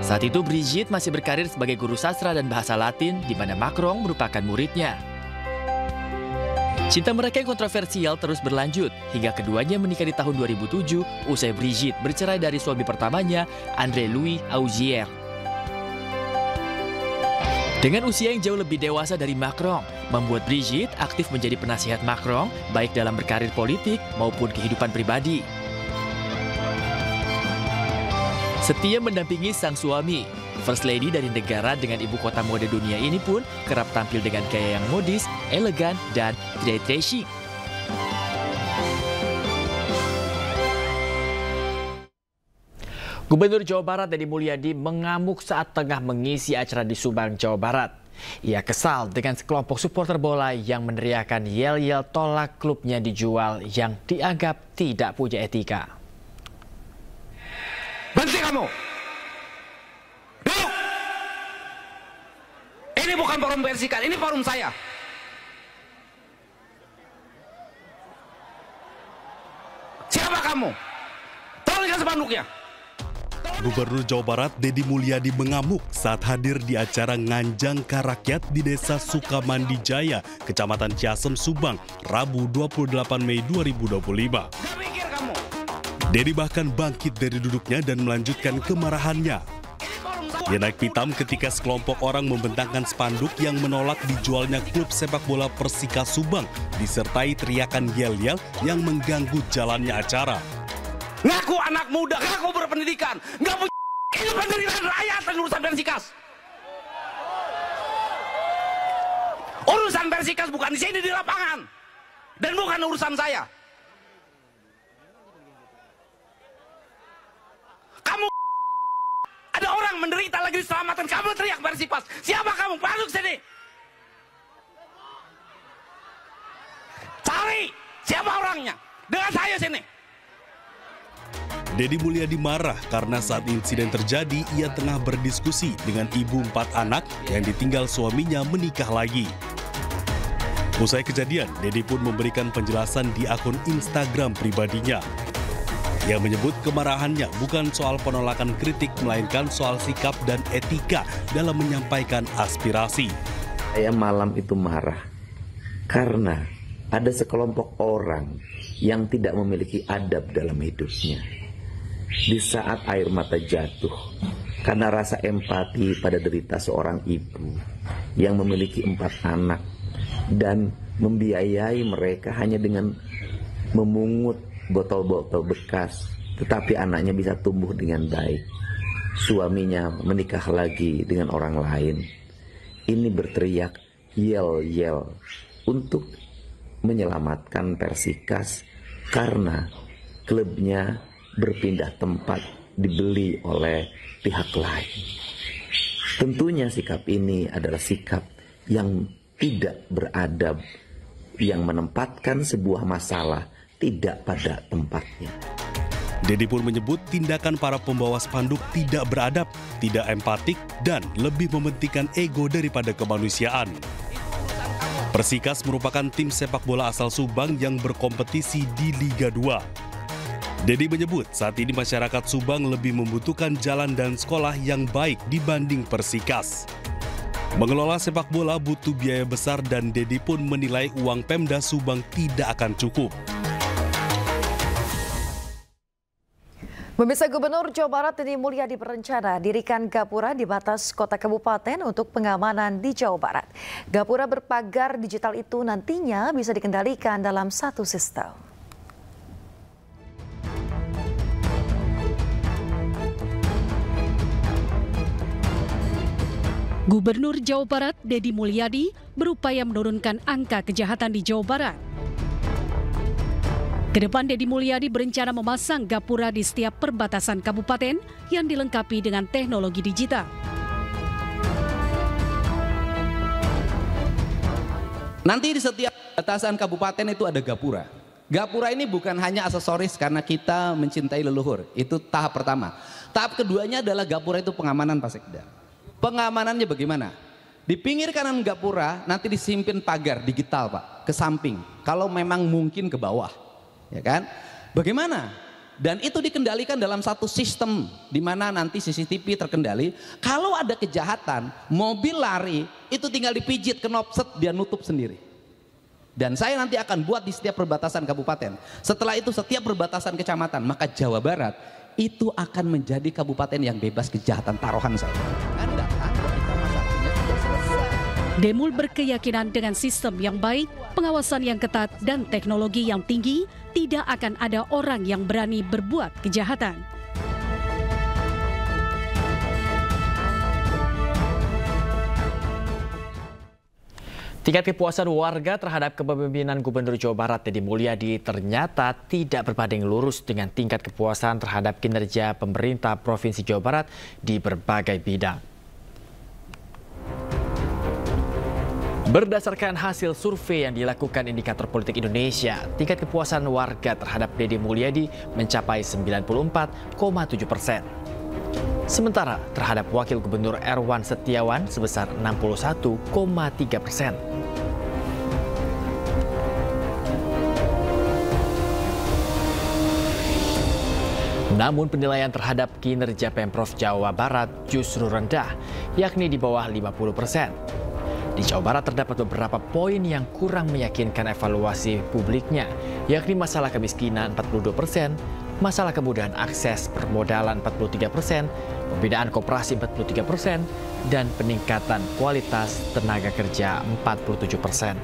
Saat itu Brigitte masih berkarir sebagai guru sastra dan bahasa Latin, di mana Macron merupakan muridnya. Cinta mereka yang kontroversial terus berlanjut, hingga keduanya menikah di tahun 2007, usai Brigitte bercerai dari suami pertamanya, André Louis Augier. Dengan usia yang jauh lebih dewasa dari Macron, membuat Brigitte aktif menjadi penasihat Macron, baik dalam berkarir politik maupun kehidupan pribadi. Setia mendampingi sang suami, First Lady dari negara dengan ibu kota mode dunia ini pun kerap tampil dengan gaya yang modis, elegan, dan très chic. Gubernur Jawa Barat Deddy Mulyadi mengamuk saat tengah mengisi acara di Subang, Jawa Barat. Ia kesal dengan sekelompok supporter bola yang meneriakan yel-yel tolak klubnya dijual yang dianggap tidak punya etika. Berhenti kamu! Duduk! Ini bukan forum Persikan, ini forum saya. Siapa kamu? Turunkan spanduknya. Gubernur Jawa Barat Deddy Mulyadi mengamuk saat hadir di acara Nganjang Karakyat di Desa Sukamandi Jaya, Kecamatan Ciasem, Subang, Rabu 28 Mei 2025. Deddy bahkan bangkit dari duduknya dan melanjutkan kemarahannya. Dia naik pitam ketika sekelompok orang membentangkan spanduk yang menolak dijualnya klub sepak bola Persika Subang, disertai teriakan yel-yel yang mengganggu jalannya acara. Ngaku anak muda, ngaku berpendidikan, nggak punya ini penderitaan rakyat dan urusan Persikas. Urusan Persikas bukan di sini di lapangan, dan bukan urusan saya. Kamu ada orang menderita lagi diselamatkan, kamu teriak Persipas. Siapa kamu? Masuk sini. Cari siapa orangnya. Dengan saya sini. Deddy Mulyadi marah karena saat insiden terjadi, ia tengah berdiskusi dengan ibu 4 anak yang ditinggal suaminya menikah lagi. Usai kejadian, Deddy pun memberikan penjelasan di akun Instagram pribadinya. Ia menyebut kemarahannya bukan soal penolakan kritik, melainkan soal sikap dan etika dalam menyampaikan aspirasi. Saya malam itu marah karena ada sekelompok orang yang tidak memiliki adab dalam hidupnya. Di saat air mata jatuh karena rasa empati pada derita seorang ibu yang memiliki 4 anak dan membiayai mereka hanya dengan memungut botol-botol bekas, tetapi anaknya bisa tumbuh dengan baik. Suaminya menikah lagi dengan orang lain. Ini berteriak yel-yel untuk menyelamatkan Persikas karena klubnya berpindah tempat, dibeli oleh pihak lain. Tentunya sikap ini adalah sikap yang tidak beradab, yang menempatkan sebuah masalah tidak pada tempatnya. Deddy pun menyebut tindakan para pembawa spanduk tidak beradab, tidak empatik, dan lebih mementingkan ego daripada kemanusiaan. Persikas merupakan tim sepak bola asal Subang yang berkompetisi di Liga 2. Deddy menyebut saat ini masyarakat Subang lebih membutuhkan jalan dan sekolah yang baik dibanding Persikas. Mengelola sepak bola butuh biaya besar dan Deddy pun menilai uang Pemda Subang tidak akan cukup. Pemirsa, Gubernur Jawa Barat Deddy Mulyadi berencana dirikan gapura di batas kota kabupaten untuk pengamanan di Jawa Barat. Gapura berpagar digital itu nantinya bisa dikendalikan dalam satu sistem. Gubernur Jawa Barat Deddy Mulyadi berupaya menurunkan angka kejahatan di Jawa Barat. Kedepan Deddy Mulyadi berencana memasang gapura di setiap perbatasan kabupaten yang dilengkapi dengan teknologi digital. Nanti di setiap batasan kabupaten itu ada gapura. Gapura ini bukan hanya aksesoris karena kita mencintai leluhur. Itu tahap pertama. Tahap keduanya adalah gapura itu pengamanan, Pak Sekda. Pengamanannya bagaimana? Di pinggir kanan gapura nanti disimpin pagar digital, Pak, ke samping. Kalau memang mungkin ke bawah, ya kan? Bagaimana? Dan itu dikendalikan dalam satu sistem di mana nanti CCTV terkendali. Kalau ada kejahatan, mobil lari, itu tinggal dipijit knob set, dia nutup sendiri. Dan saya nanti akan buat di setiap perbatasan kabupaten. Setelah itu setiap perbatasan kecamatan, maka Jawa Barat itu akan menjadi kabupaten yang bebas kejahatan taruhan saya. Anda tahu kita masalahnya sudah selesai. Demul berkeyakinan dengan sistem yang baik, pengawasan yang ketat, dan teknologi yang tinggi, tidak akan ada orang yang berani berbuat kejahatan. Tingkat kepuasan warga terhadap kepemimpinan Gubernur Jawa Barat Deddy Mulyadi ternyata tidak berbanding lurus dengan tingkat kepuasan terhadap kinerja pemerintah Provinsi Jawa Barat di berbagai bidang. Berdasarkan hasil survei yang dilakukan Indikator Politik Indonesia, tingkat kepuasan warga terhadap Deddy Mulyadi mencapai 94,7%. Sementara terhadap Wakil Gubernur Erwan Setiawan sebesar 61,3%. Namun penilaian terhadap kinerja Pemprov Jawa Barat justru rendah, yakni di bawah 50%. Di Jawa Barat terdapat beberapa poin yang kurang meyakinkan evaluasi publiknya, yakni masalah kemiskinan 42%, masalah kemudahan akses permodalan 43%, pembinaan koperasi 43%, dan peningkatan kualitas tenaga kerja 47%.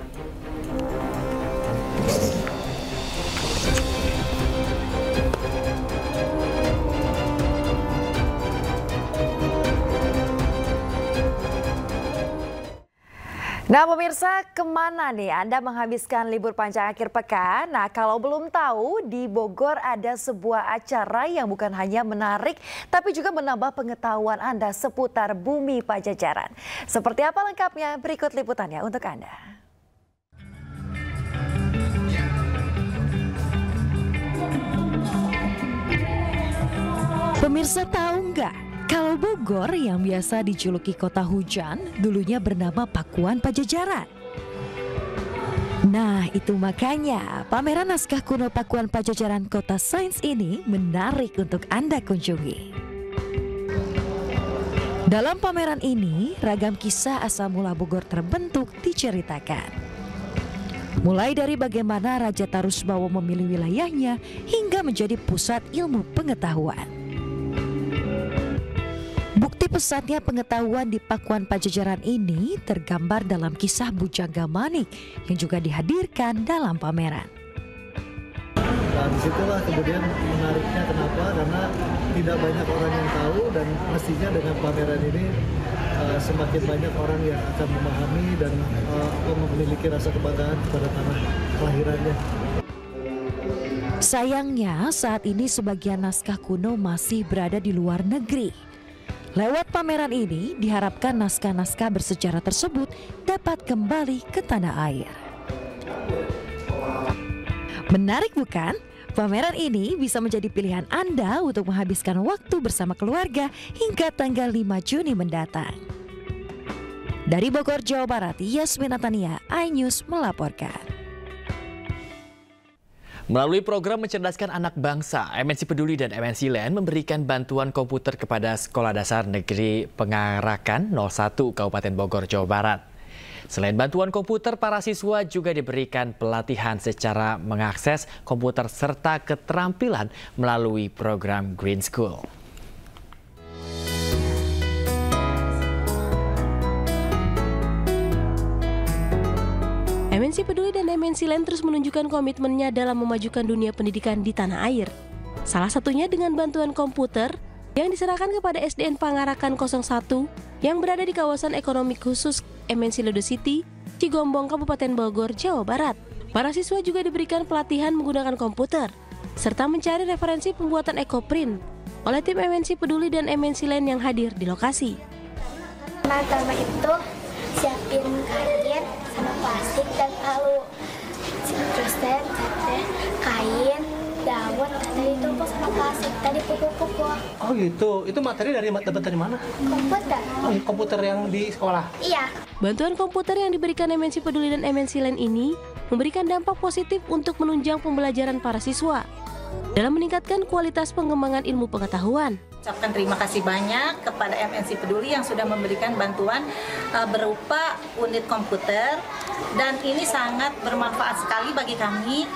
Nah pemirsa, kemana nih Anda menghabiskan libur panjang akhir pekan? Nah kalau belum tahu, di Bogor ada sebuah acara yang bukan hanya menarik, tapi juga menambah pengetahuan Anda seputar bumi Pajajaran. Seperti apa lengkapnya? Berikut liputannya untuk Anda. Pemirsa tahu nggak? Kalau Bogor yang biasa dijuluki kota hujan, dulunya bernama Pakuan Pajajaran. Nah, itu makanya pameran naskah kuno Pakuan Pajajaran Kota Sains ini menarik untuk Anda kunjungi. Dalam pameran ini, ragam kisah asal mula Bogor terbentuk diceritakan. Mulai dari bagaimana Raja Tarusbawo memilih wilayahnya hingga menjadi pusat ilmu pengetahuan. Bukti pesatnya pengetahuan di Pakuan Pajajaran ini tergambar dalam kisah Bujangga Manik yang juga dihadirkan dalam pameran. Nah, disitulah kemudian menariknya kenapa? Karena tidak banyak orang yang tahu dan mestinya dengan pameran ini semakin banyak orang yang akan memahami dan memiliki rasa kebanggaan kepada tanah kelahirannya. Sayangnya saat ini sebagian naskah kuno masih berada di luar negeri. Lewat pameran ini diharapkan naskah-naskah bersejarah tersebut dapat kembali ke tanah air. Menarik bukan? Pameran ini bisa menjadi pilihan Anda untuk menghabiskan waktu bersama keluarga hingga tanggal 5 Juni mendatang. Dari Bogor, Jawa Barat, Yasmin Natania, iNews melaporkan. Melalui program Mencerdaskan Anak Bangsa, MNC Peduli dan MNC Land memberikan bantuan komputer kepada Sekolah Dasar Negeri Pengarakan 01 Kabupaten Bogor, Jawa Barat. Selain bantuan komputer, para siswa juga diberikan pelatihan secara mengakses komputer serta keterampilan melalui program Green School. MNC Peduli dan MNC Land terus menunjukkan komitmennya dalam memajukan dunia pendidikan di tanah air. Salah satunya dengan bantuan komputer yang diserahkan kepada SDN Pangarakan 01 yang berada di kawasan ekonomi khusus MNC Ledo City, Cigombong, Kabupaten Bogor, Jawa Barat. Para siswa juga diberikan pelatihan menggunakan komputer, serta mencari referensi pembuatan ekoprint oleh tim MNC Peduli dan MNC Land yang hadir di lokasi. Pertama itu siapin kain sama plastik dan lalu terus kain, dawet, tadi tumpuk sama plastik, tadi pukul-pukul. Oh gitu, itu materi dapat dari mana? Komputer. Oh, komputer yang di sekolah? Iya. Bantuan komputer yang diberikan MNC Peduli dan MNC Land ini memberikan dampak positif untuk menunjang pembelajaran para siswa dalam meningkatkan kualitas pengembangan ilmu pengetahuan. Ucapkan terima kasih banyak kepada MNC Peduli yang sudah memberikan bantuan berupa unit komputer dan ini sangat bermanfaat sekali bagi kami,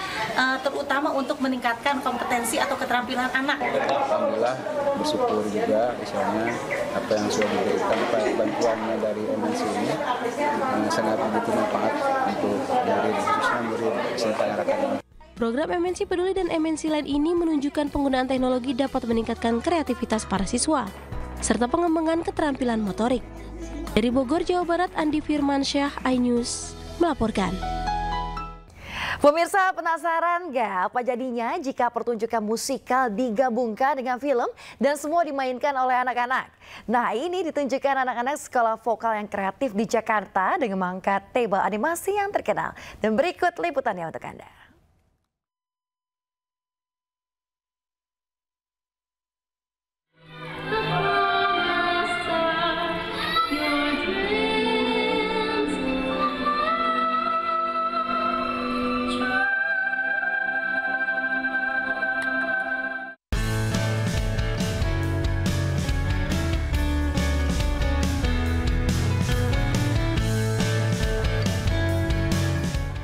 terutama untuk meningkatkan kompetensi atau keterampilan anak. Alhamdulillah bersyukur juga misalnya apa yang sudah diberikan bantuannya dari MNC ini sangat begitu manfaat untuk dari khususnya murid SMK Arakan ini. Program MNC Peduli dan MNC lain ini menunjukkan penggunaan teknologi dapat meningkatkan kreativitas para siswa, serta pengembangan keterampilan motorik. Dari Bogor, Jawa Barat, Andi Firmansyah, iNews melaporkan. Pemirsa, penasaran nggak apa jadinya jika pertunjukan musikal digabungkan dengan film dan semua dimainkan oleh anak-anak? Nah, ini ditunjukkan anak-anak sekolah vokal yang kreatif di Jakarta dengan mengangkat tema animasi yang terkenal. Dan berikut liputannya untuk Anda.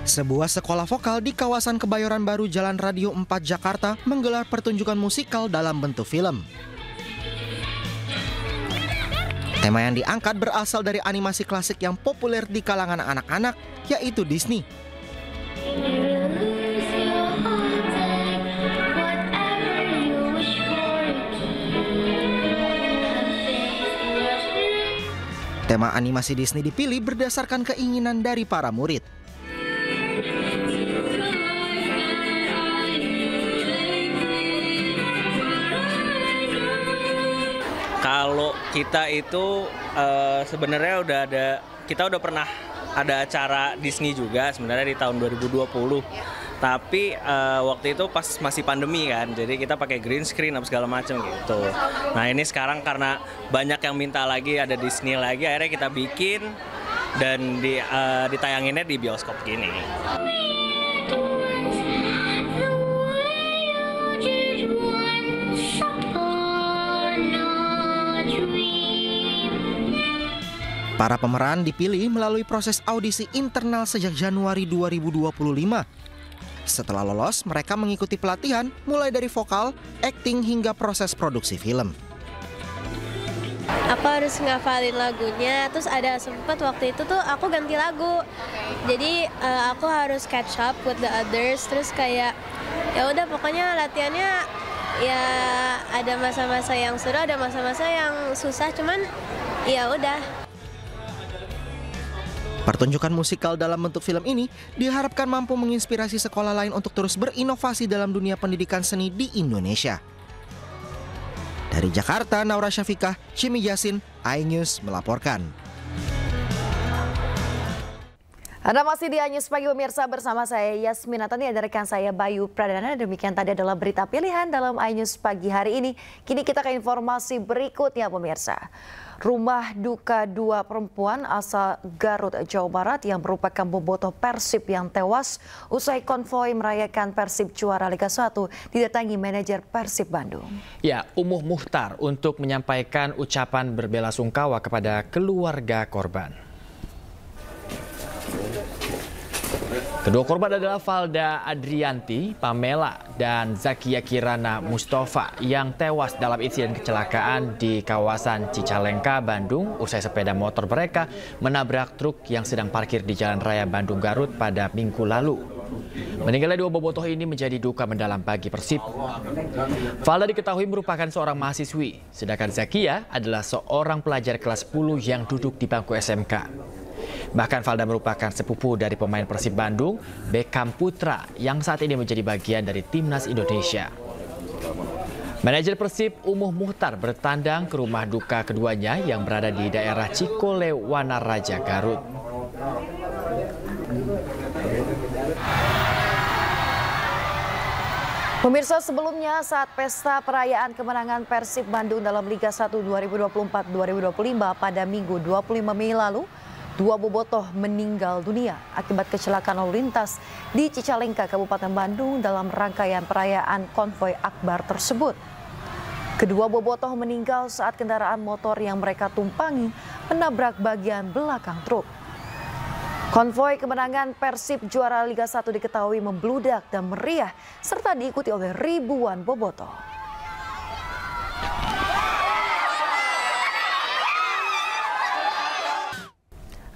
Sebuah sekolah vokal di kawasan Kebayoran Baru Jalan Radio 4 Jakarta menggelar pertunjukan musikal dalam bentuk film. Tema yang diangkat berasal dari animasi klasik yang populer di kalangan anak-anak, yaitu Disney. Tema animasi Disney dipilih berdasarkan keinginan dari para murid. Kalau kita itu sebenarnya kita udah pernah ada acara Disney juga sebenarnya di tahun 2020. Tapi waktu itu pas masih pandemi kan, jadi kita pakai green screen apa segala macam gitu. Nah ini sekarang karena banyak yang minta lagi ada Disney lagi, akhirnya kita bikin dan ditayanginnya di bioskop gini. Para pemeran dipilih melalui proses audisi internal sejak Januari 2025. Setelah lolos, mereka mengikuti pelatihan mulai dari vokal, akting hingga proses produksi film. Aku harus ngafalin lagunya, terus ada sempat waktu itu tuh aku ganti lagu. Jadi aku harus catch up with the others, terus kayak ya udah pokoknya latihannya ya ada masa-masa yang seru, ada masa-masa yang susah, cuman ya udah. Pertunjukan musikal dalam bentuk film ini diharapkan mampu menginspirasi sekolah lain untuk terus berinovasi dalam dunia pendidikan seni di Indonesia. Dari Jakarta, Naura Syafikah, Jimmy Yasin, iNews melaporkan. Anda masih di iNews Pagi pemirsa, bersama saya Yasminata dan rekan saya Bayu Pradana. Demikian tadi adalah berita pilihan dalam iNews Pagi hari ini. Kini kita ke informasi berikutnya pemirsa. Rumah duka dua perempuan asal Garut, Jawa Barat yang merupakan bobotoh Persib yang tewas usai konvoi merayakan Persib juara Liga 1 didatangi manajer Persib Bandung. Ya, Umuh Muhtar untuk menyampaikan ucapan berbelasungkawa kepada keluarga korban. Kedua korban adalah Valda Adrianti, Pamela, dan Zakia Kirana Mustafa yang tewas dalam insiden kecelakaan di kawasan Cicalengka, Bandung usai sepeda motor mereka menabrak truk yang sedang parkir di Jalan Raya Bandung Garut pada Minggu lalu. Meninggalnya dua bobotoh ini menjadi duka mendalam bagi Persib. Valda diketahui merupakan seorang mahasiswi, sedangkan Zakia adalah seorang pelajar kelas 10 yang duduk di bangku SMK. Bahkan Valda merupakan sepupu dari pemain Persib Bandung, Beckham Putra, yang saat ini menjadi bagian dari Timnas Indonesia. Manajer Persib, Umuh Muhtar, bertandang ke rumah duka keduanya yang berada di daerah Cikole, Wanaraja, Garut. Pemirsa, sebelumnya saat pesta perayaan kemenangan Persib Bandung dalam Liga 1 2024-2025 pada Minggu 25 Mei lalu, dua bobotoh meninggal dunia akibat kecelakaan lalu lintas di Cicalengka, Kabupaten Bandung dalam rangkaian perayaan konvoi akbar tersebut. Kedua bobotoh meninggal saat kendaraan motor yang mereka tumpangi menabrak bagian belakang truk. Konvoi kemenangan Persib juara Liga 1 diketahui membludak dan meriah serta diikuti oleh ribuan bobotoh.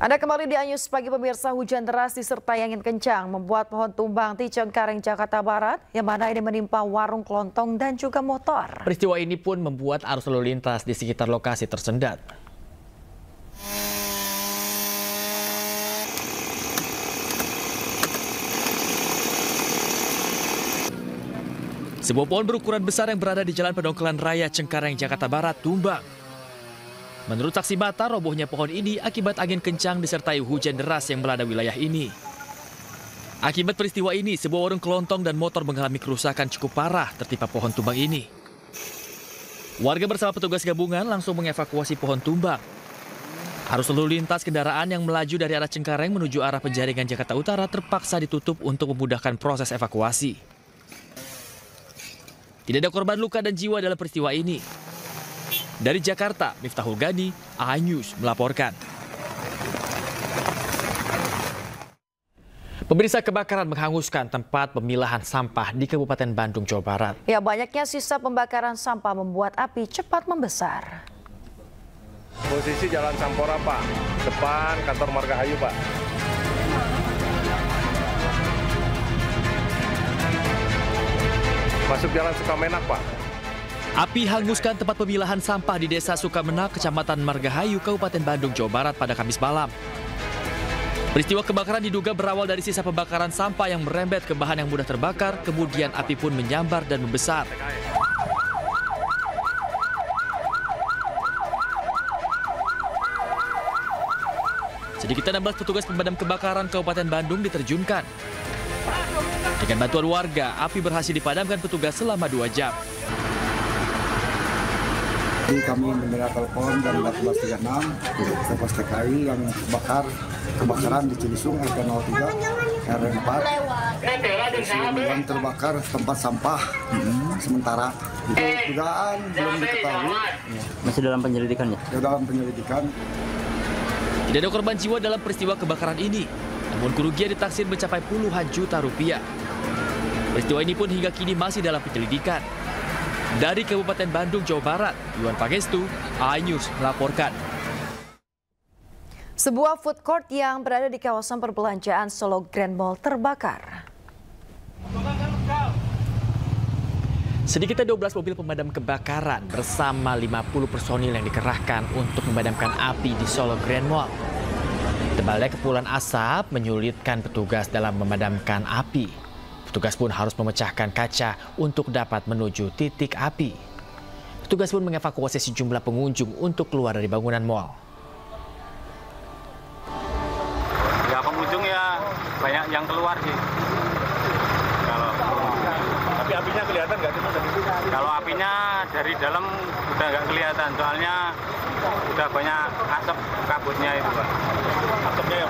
Anda kembali di Anyus Pagi pemirsa. Hujan deras disertai angin kencang membuat pohon tumbang di Cengkareng, Jakarta Barat, yang mana ini menimpa warung kelontong dan juga motor. Peristiwa ini pun membuat arus lalu lintas di sekitar lokasi tersendat. Sebuah pohon berukuran besar yang berada di Jalan Pedongkelan Raya Cengkareng, Jakarta Barat tumbang. Menurut saksi mata, robohnya pohon ini akibat angin kencang disertai hujan deras yang melanda wilayah ini. Akibat peristiwa ini, sebuah warung kelontong dan motor mengalami kerusakan cukup parah tertimpa pohon tumbang ini. Warga bersama petugas gabungan langsung mengevakuasi pohon tumbang. Arus lalu lintas kendaraan yang melaju dari arah Cengkareng menuju arah Penjaringan, Jakarta Utara terpaksa ditutup untuk memudahkan proses evakuasi. Tidak ada korban luka dan jiwa dalam peristiwa ini. Dari Jakarta, Miftahul Gani, Anyus melaporkan. Pemirsa, kebakaran menghanguskan tempat pemilahan sampah di Kabupaten Bandung, Jawa Barat. Ya, banyaknya sisa pembakaran sampah membuat api cepat membesar. Posisi Jalan Sampora, Pak. Depan kantor Margahayu, Pak. Masuk Jalan Sukamenak, Pak. Api hanguskan tempat pemilahan sampah di Desa Sukamenak, Kecamatan Margahayu, Kabupaten Bandung, Jawa Barat pada Kamis malam. Peristiwa kebakaran diduga berawal dari sisa pembakaran sampah yang merembet ke bahan yang mudah terbakar, kemudian api pun menyambar dan membesar. Sedikitnya 16 petugas pemadam kebakaran Kabupaten Bandung diterjunkan. Dengan bantuan warga, api berhasil dipadamkan petugas selama 2 jam. Kami menerima telepon jam 14.36 ke pos TKI yang kebakaran di Cilisung RT03 R4 yang terbakar tempat sampah sementara. Itu dugaan belum diketahui. Masih dalam penyelidikan ya? Dalam penyelidikan. Tidak ada korban jiwa dalam peristiwa kebakaran ini, namun kerugian ditaksir mencapai puluhan juta rupiah. Peristiwa ini pun hingga kini masih dalam penyelidikan. Dari Kabupaten Bandung, Jawa Barat, Yuan Pangestu, Anyus melaporkan. Sebuah food court yang berada di kawasan perbelanjaan Solo Grand Mall terbakar. Sedikitnya 12 mobil pemadam kebakaran bersama 50 personil yang dikerahkan untuk memadamkan api di Solo Grand Mall. Tebalnya kepulan asap menyulitkan petugas dalam memadamkan api. Petugas pun harus memecahkan kaca untuk dapat menuju titik api. Petugas pun mengevakuasi sejumlah pengunjung untuk keluar dari bangunan mal. Ya, pengunjung ya banyak yang keluar sih. Tapi apinya kelihatan nggak sih, Mas? Kalau apinya dari dalam udah nggak kelihatan, soalnya udah banyak asap kabutnya itu, Pak. Asapnya yang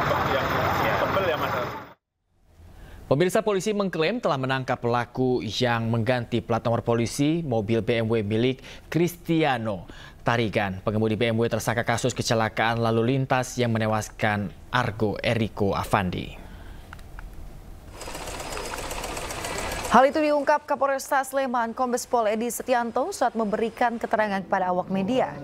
tebel ya, Mas? Pemirsa, polisi mengklaim telah menangkap pelaku yang mengganti plat nomor polisi mobil BMW milik Cristiano Tarigan. Pengemudi BMW tersangka kasus kecelakaan lalu lintas yang menewaskan Argo Eriko Avandi. Hal itu diungkap Kapolresta Sleman Kombes Pol Edi Setianto saat memberikan keterangan kepada awak media.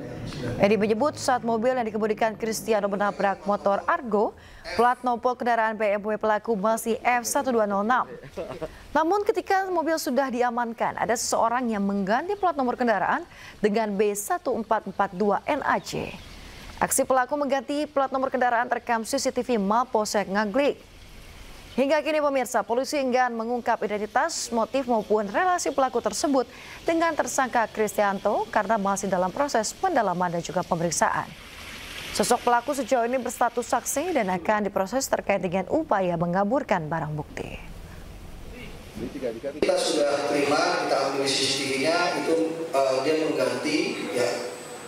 Edi menyebut saat mobil yang dikemudikan Cristiano menabrak motor Argo, plat nopol kendaraan BMW pelaku masih F1206. Namun ketika mobil sudah diamankan, ada seseorang yang mengganti plat nomor kendaraan dengan B1442 NAC. Aksi pelaku mengganti plat nomor kendaraan terekam CCTV Mapolsek Ngaglik. Hingga kini pemirsa, polisi enggan mengungkap identitas, motif maupun relasi pelaku tersebut dengan tersangka Cristianto karena masih dalam proses pendalaman dan juga pemeriksaan. Sosok pelaku sejauh ini berstatus saksi dan akan diproses terkait dengan upaya mengaburkan barang bukti. Kita sudah terima, kita ambil CCTV-nya, itu dia mengganti ya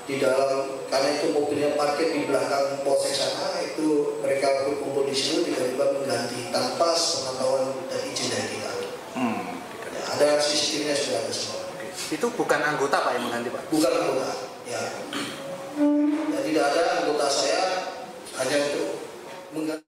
di dalam, karena itu mobilnya parkir di belakang polsek sana, itu mereka berkumpul di situ tiba-tiba mengganti tanpa sepengetahuan dan izin dari kita. Ya, ada CCTV-nya sudah ada semua. Itu bukan anggota Pak yang mengganti, Pak? Bukan anggota, ya. Ya tidak ada anggota saya, hanya untuk mengganti.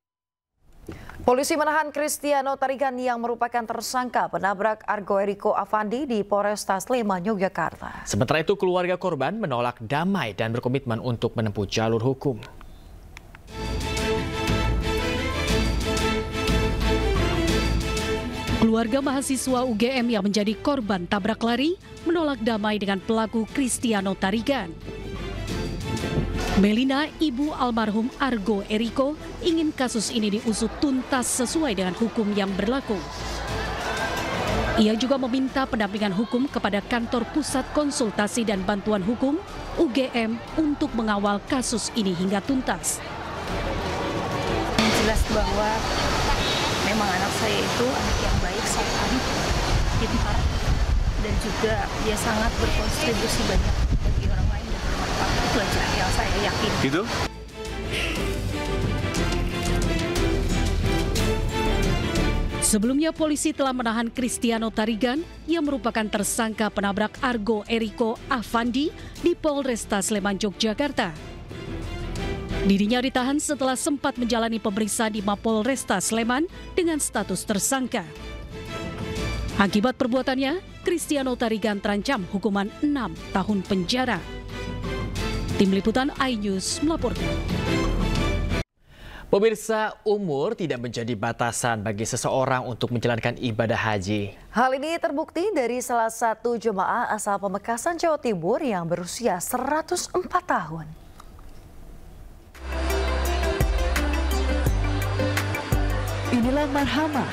Polisi menahan Kristiano Tarigan yang merupakan tersangka penabrak Argo Eriko Afandi di Polresta Sleman, Yogyakarta. Sementara itu keluarga korban menolak damai dan berkomitmen untuk menempuh jalur hukum. Keluarga mahasiswa UGM yang menjadi korban tabrak lari menolak damai dengan pelaku Kristiano Tarigan. Melina, ibu almarhum Argo Eriko, ingin kasus ini diusut tuntas sesuai dengan hukum yang berlaku. Ia juga meminta pendampingan hukum kepada Kantor Pusat Konsultasi dan Bantuan Hukum UGM untuk mengawal kasus ini hingga tuntas. Yang jelas bahwa memang anak saya itu anak yang baik, sopan, pintar, dan juga dia sangat berkontribusi banyak bagi orang lain dan bermanfaat. Itu aja yang saya yakin. Gitu? Sebelumnya polisi telah menahan Kristiano Tarigan yang merupakan tersangka penabrak Argo Eriko Afandi di Polresta Sleman, Yogyakarta. Dirinya ditahan setelah sempat menjalani pemeriksaan di Mapolresta Sleman dengan status tersangka. Akibat perbuatannya, Kristiano Tarigan terancam hukuman 6 tahun penjara. Tim Liputan iNews melaporkan. Pemirsa, umur tidak menjadi batasan bagi seseorang untuk menjalankan ibadah haji. Hal ini terbukti dari salah satu jemaah asal Pamekasan, Jawa Timur yang berusia 104 tahun. Inilah Marhama,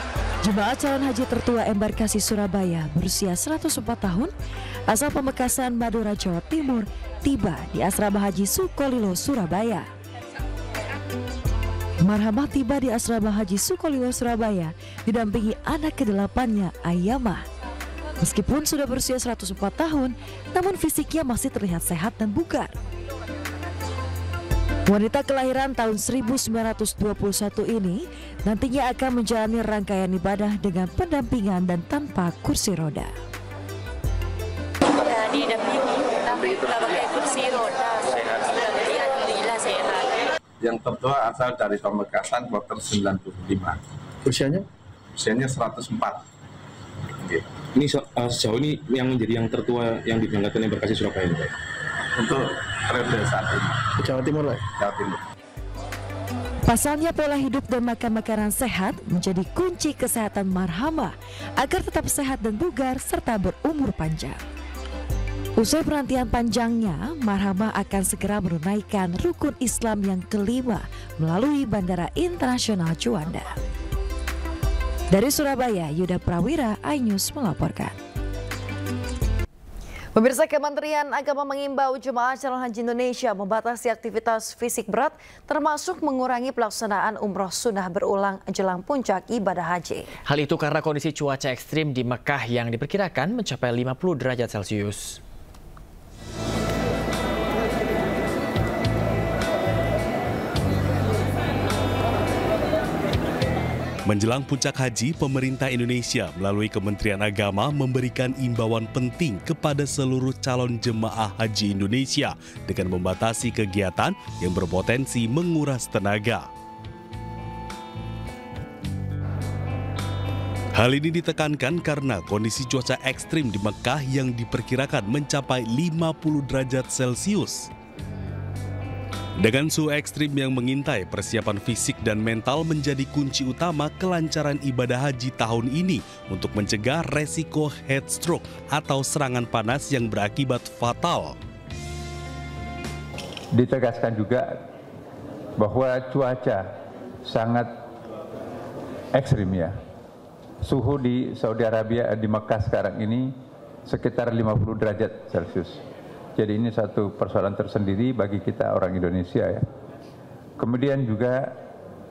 jemaah calon haji tertua embarkasi Surabaya berusia 104 tahun, asal Pamekasan, Madura, Jawa Timur, tiba di Asrama Haji Sukolilo, Surabaya. Marhamah tiba di Asrama Haji Sukolilo, Surabaya, didampingi anak ke-8-nya, Ayamah. Meskipun sudah berusia 104 tahun, namun fisiknya masih terlihat sehat dan bugar. Wanita kelahiran tahun 1921 ini nantinya akan menjalani rangkaian ibadah dengan pendampingan dan tanpa kursi roda. Ya, didampingi, tapi tidak pakai kursi roda. Alhamdulillah sehat. Yang tertua asal dari Pamekasan, kloter 95. Usianya? Usianya 104. Okay. Ini sejauh ini yang menjadi yang tertua yang diberangkatkan embarkasi Surabaya, Pak? Untuk periode saat ini. Jawa Timur, Pak? Jawa Timur. Pasalnya pola hidup dan makan makanan sehat menjadi kunci kesehatan Marhamah agar tetap sehat dan bugar serta berumur panjang. Usai penantian panjangnya, Marhamah akan segera menunaikan rukun Islam yang kelima melalui Bandara Internasional Juanda. Dari Surabaya, Yuda Prawira, iNews melaporkan. Pemirsa, Kementerian Agama mengimbau jemaah calon haji Indonesia membatasi aktivitas fisik berat termasuk mengurangi pelaksanaan umroh sunnah berulang jelang puncak ibadah haji. Hal itu karena kondisi cuaca ekstrim di Mekah yang diperkirakan mencapai 50 derajat Celcius. Menjelang puncak haji, pemerintah Indonesia melalui Kementerian Agama memberikan imbauan penting kepada seluruh calon jemaah haji Indonesia dengan membatasi kegiatan yang berpotensi menguras tenaga. Hal ini ditekankan karena kondisi cuaca ekstrim di Mekah yang diperkirakan mencapai 50 derajat Celcius. Dengan suhu ekstrim yang mengintai, persiapan fisik dan mental menjadi kunci utama kelancaran ibadah haji tahun ini untuk mencegah resiko heat stroke atau serangan panas yang berakibat fatal. Ditegaskan juga bahwa cuaca sangat ekstrim ya. Suhu di Saudi Arabia, di Mekah sekarang ini sekitar 50 derajat Celcius. Jadi ini satu persoalan tersendiri bagi kita orang Indonesia ya. Kemudian juga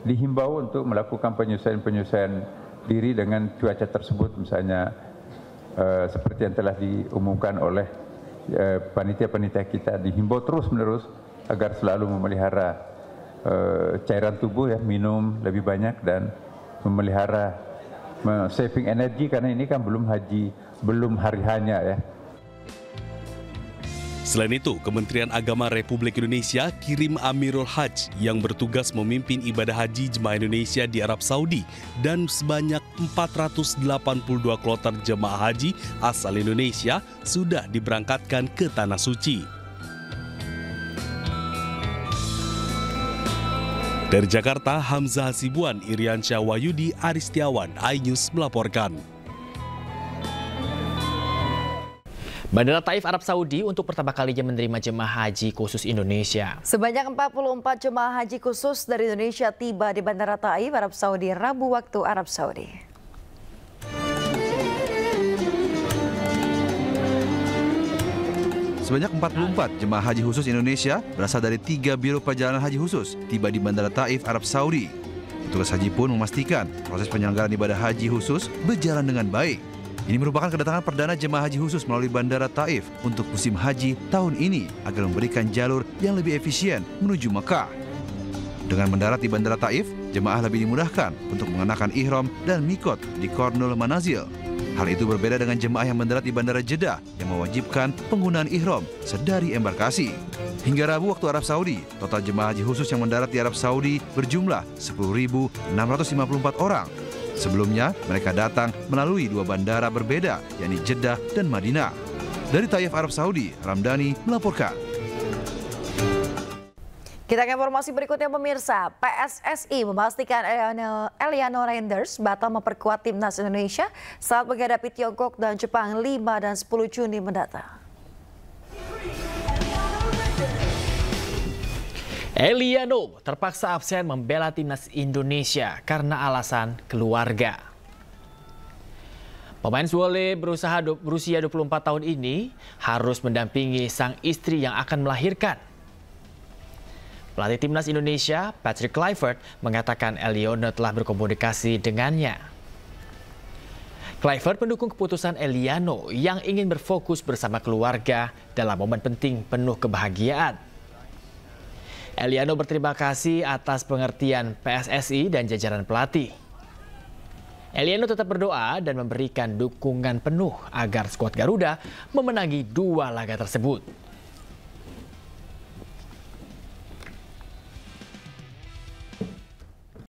dihimbau untuk melakukan penyesuaian diri dengan cuaca tersebut, misalnya seperti yang telah diumumkan oleh panitia-panitia kita, dihimbau terus-menerus agar selalu memelihara cairan tubuh ya, minum lebih banyak dan memelihara saving energi karena ini kan belum haji, belum hari hanya ya. Selain itu, Kementerian Agama Republik Indonesia kirim Amirul Hajj yang bertugas memimpin ibadah haji jemaah Indonesia di Arab Saudi dan sebanyak 482 kloter jemaah haji asal Indonesia sudah diberangkatkan ke Tanah Suci. Dari Jakarta, Hamzah Hasibuan, Iriansyah Wahyudi, Aristiawan, iNews melaporkan. Bandara Taif, Arab Saudi untuk pertama kalinya menerima jemaah haji khusus Indonesia. Sebanyak 44 jemaah haji khusus dari Indonesia tiba di Bandara Taif, Arab Saudi, Rabu waktu Arab Saudi. Sebanyak 44 jemaah haji khusus Indonesia berasal dari 3 biro perjalanan haji khusus tiba di Bandara Taif, Arab Saudi. Petugas haji pun memastikan proses penyelenggaraan ibadah haji khusus berjalan dengan baik. Ini merupakan kedatangan perdana jemaah haji khusus melalui Bandara Taif untuk musim haji tahun ini agar memberikan jalur yang lebih efisien menuju Mekah. Dengan mendarat di Bandara Taif, jemaah lebih dimudahkan untuk mengenakan ihram dan mikot di Kornul Manazil. Hal itu berbeda dengan jemaah yang mendarat di Bandara Jeddah yang mewajibkan penggunaan ihram sedari embarkasi. Hingga Rabu waktu Arab Saudi, total jemaah haji khusus yang mendarat di Arab Saudi berjumlah 10.654 orang. Sebelumnya, mereka datang melalui 2 bandara berbeda, yakni Jeddah dan Madinah. Dari Taif, Arab Saudi, Ramdhani melaporkan. Kita ke informasi berikutnya pemirsa. PSSI memastikan Eliano Reinders batal memperkuat timnas Indonesia saat menghadapi Tiongkok dan Jepang 5 dan 10 Juni mendatang. Eliano terpaksa absen membela timnas Indonesia karena alasan keluarga. Pemain voli berusia 24 tahun ini harus mendampingi sang istri yang akan melahirkan. Pelatih timnas Indonesia, Patrick Kluivert, mengatakan Eliano telah berkomunikasi dengannya. Kluivert mendukung keputusan Eliano yang ingin berfokus bersama keluarga dalam momen penting penuh kebahagiaan. Eliano berterima kasih atas pengertian PSSI dan jajaran pelatih. Eliano tetap berdoa dan memberikan dukungan penuh agar skuad Garuda memenangi 2 laga tersebut.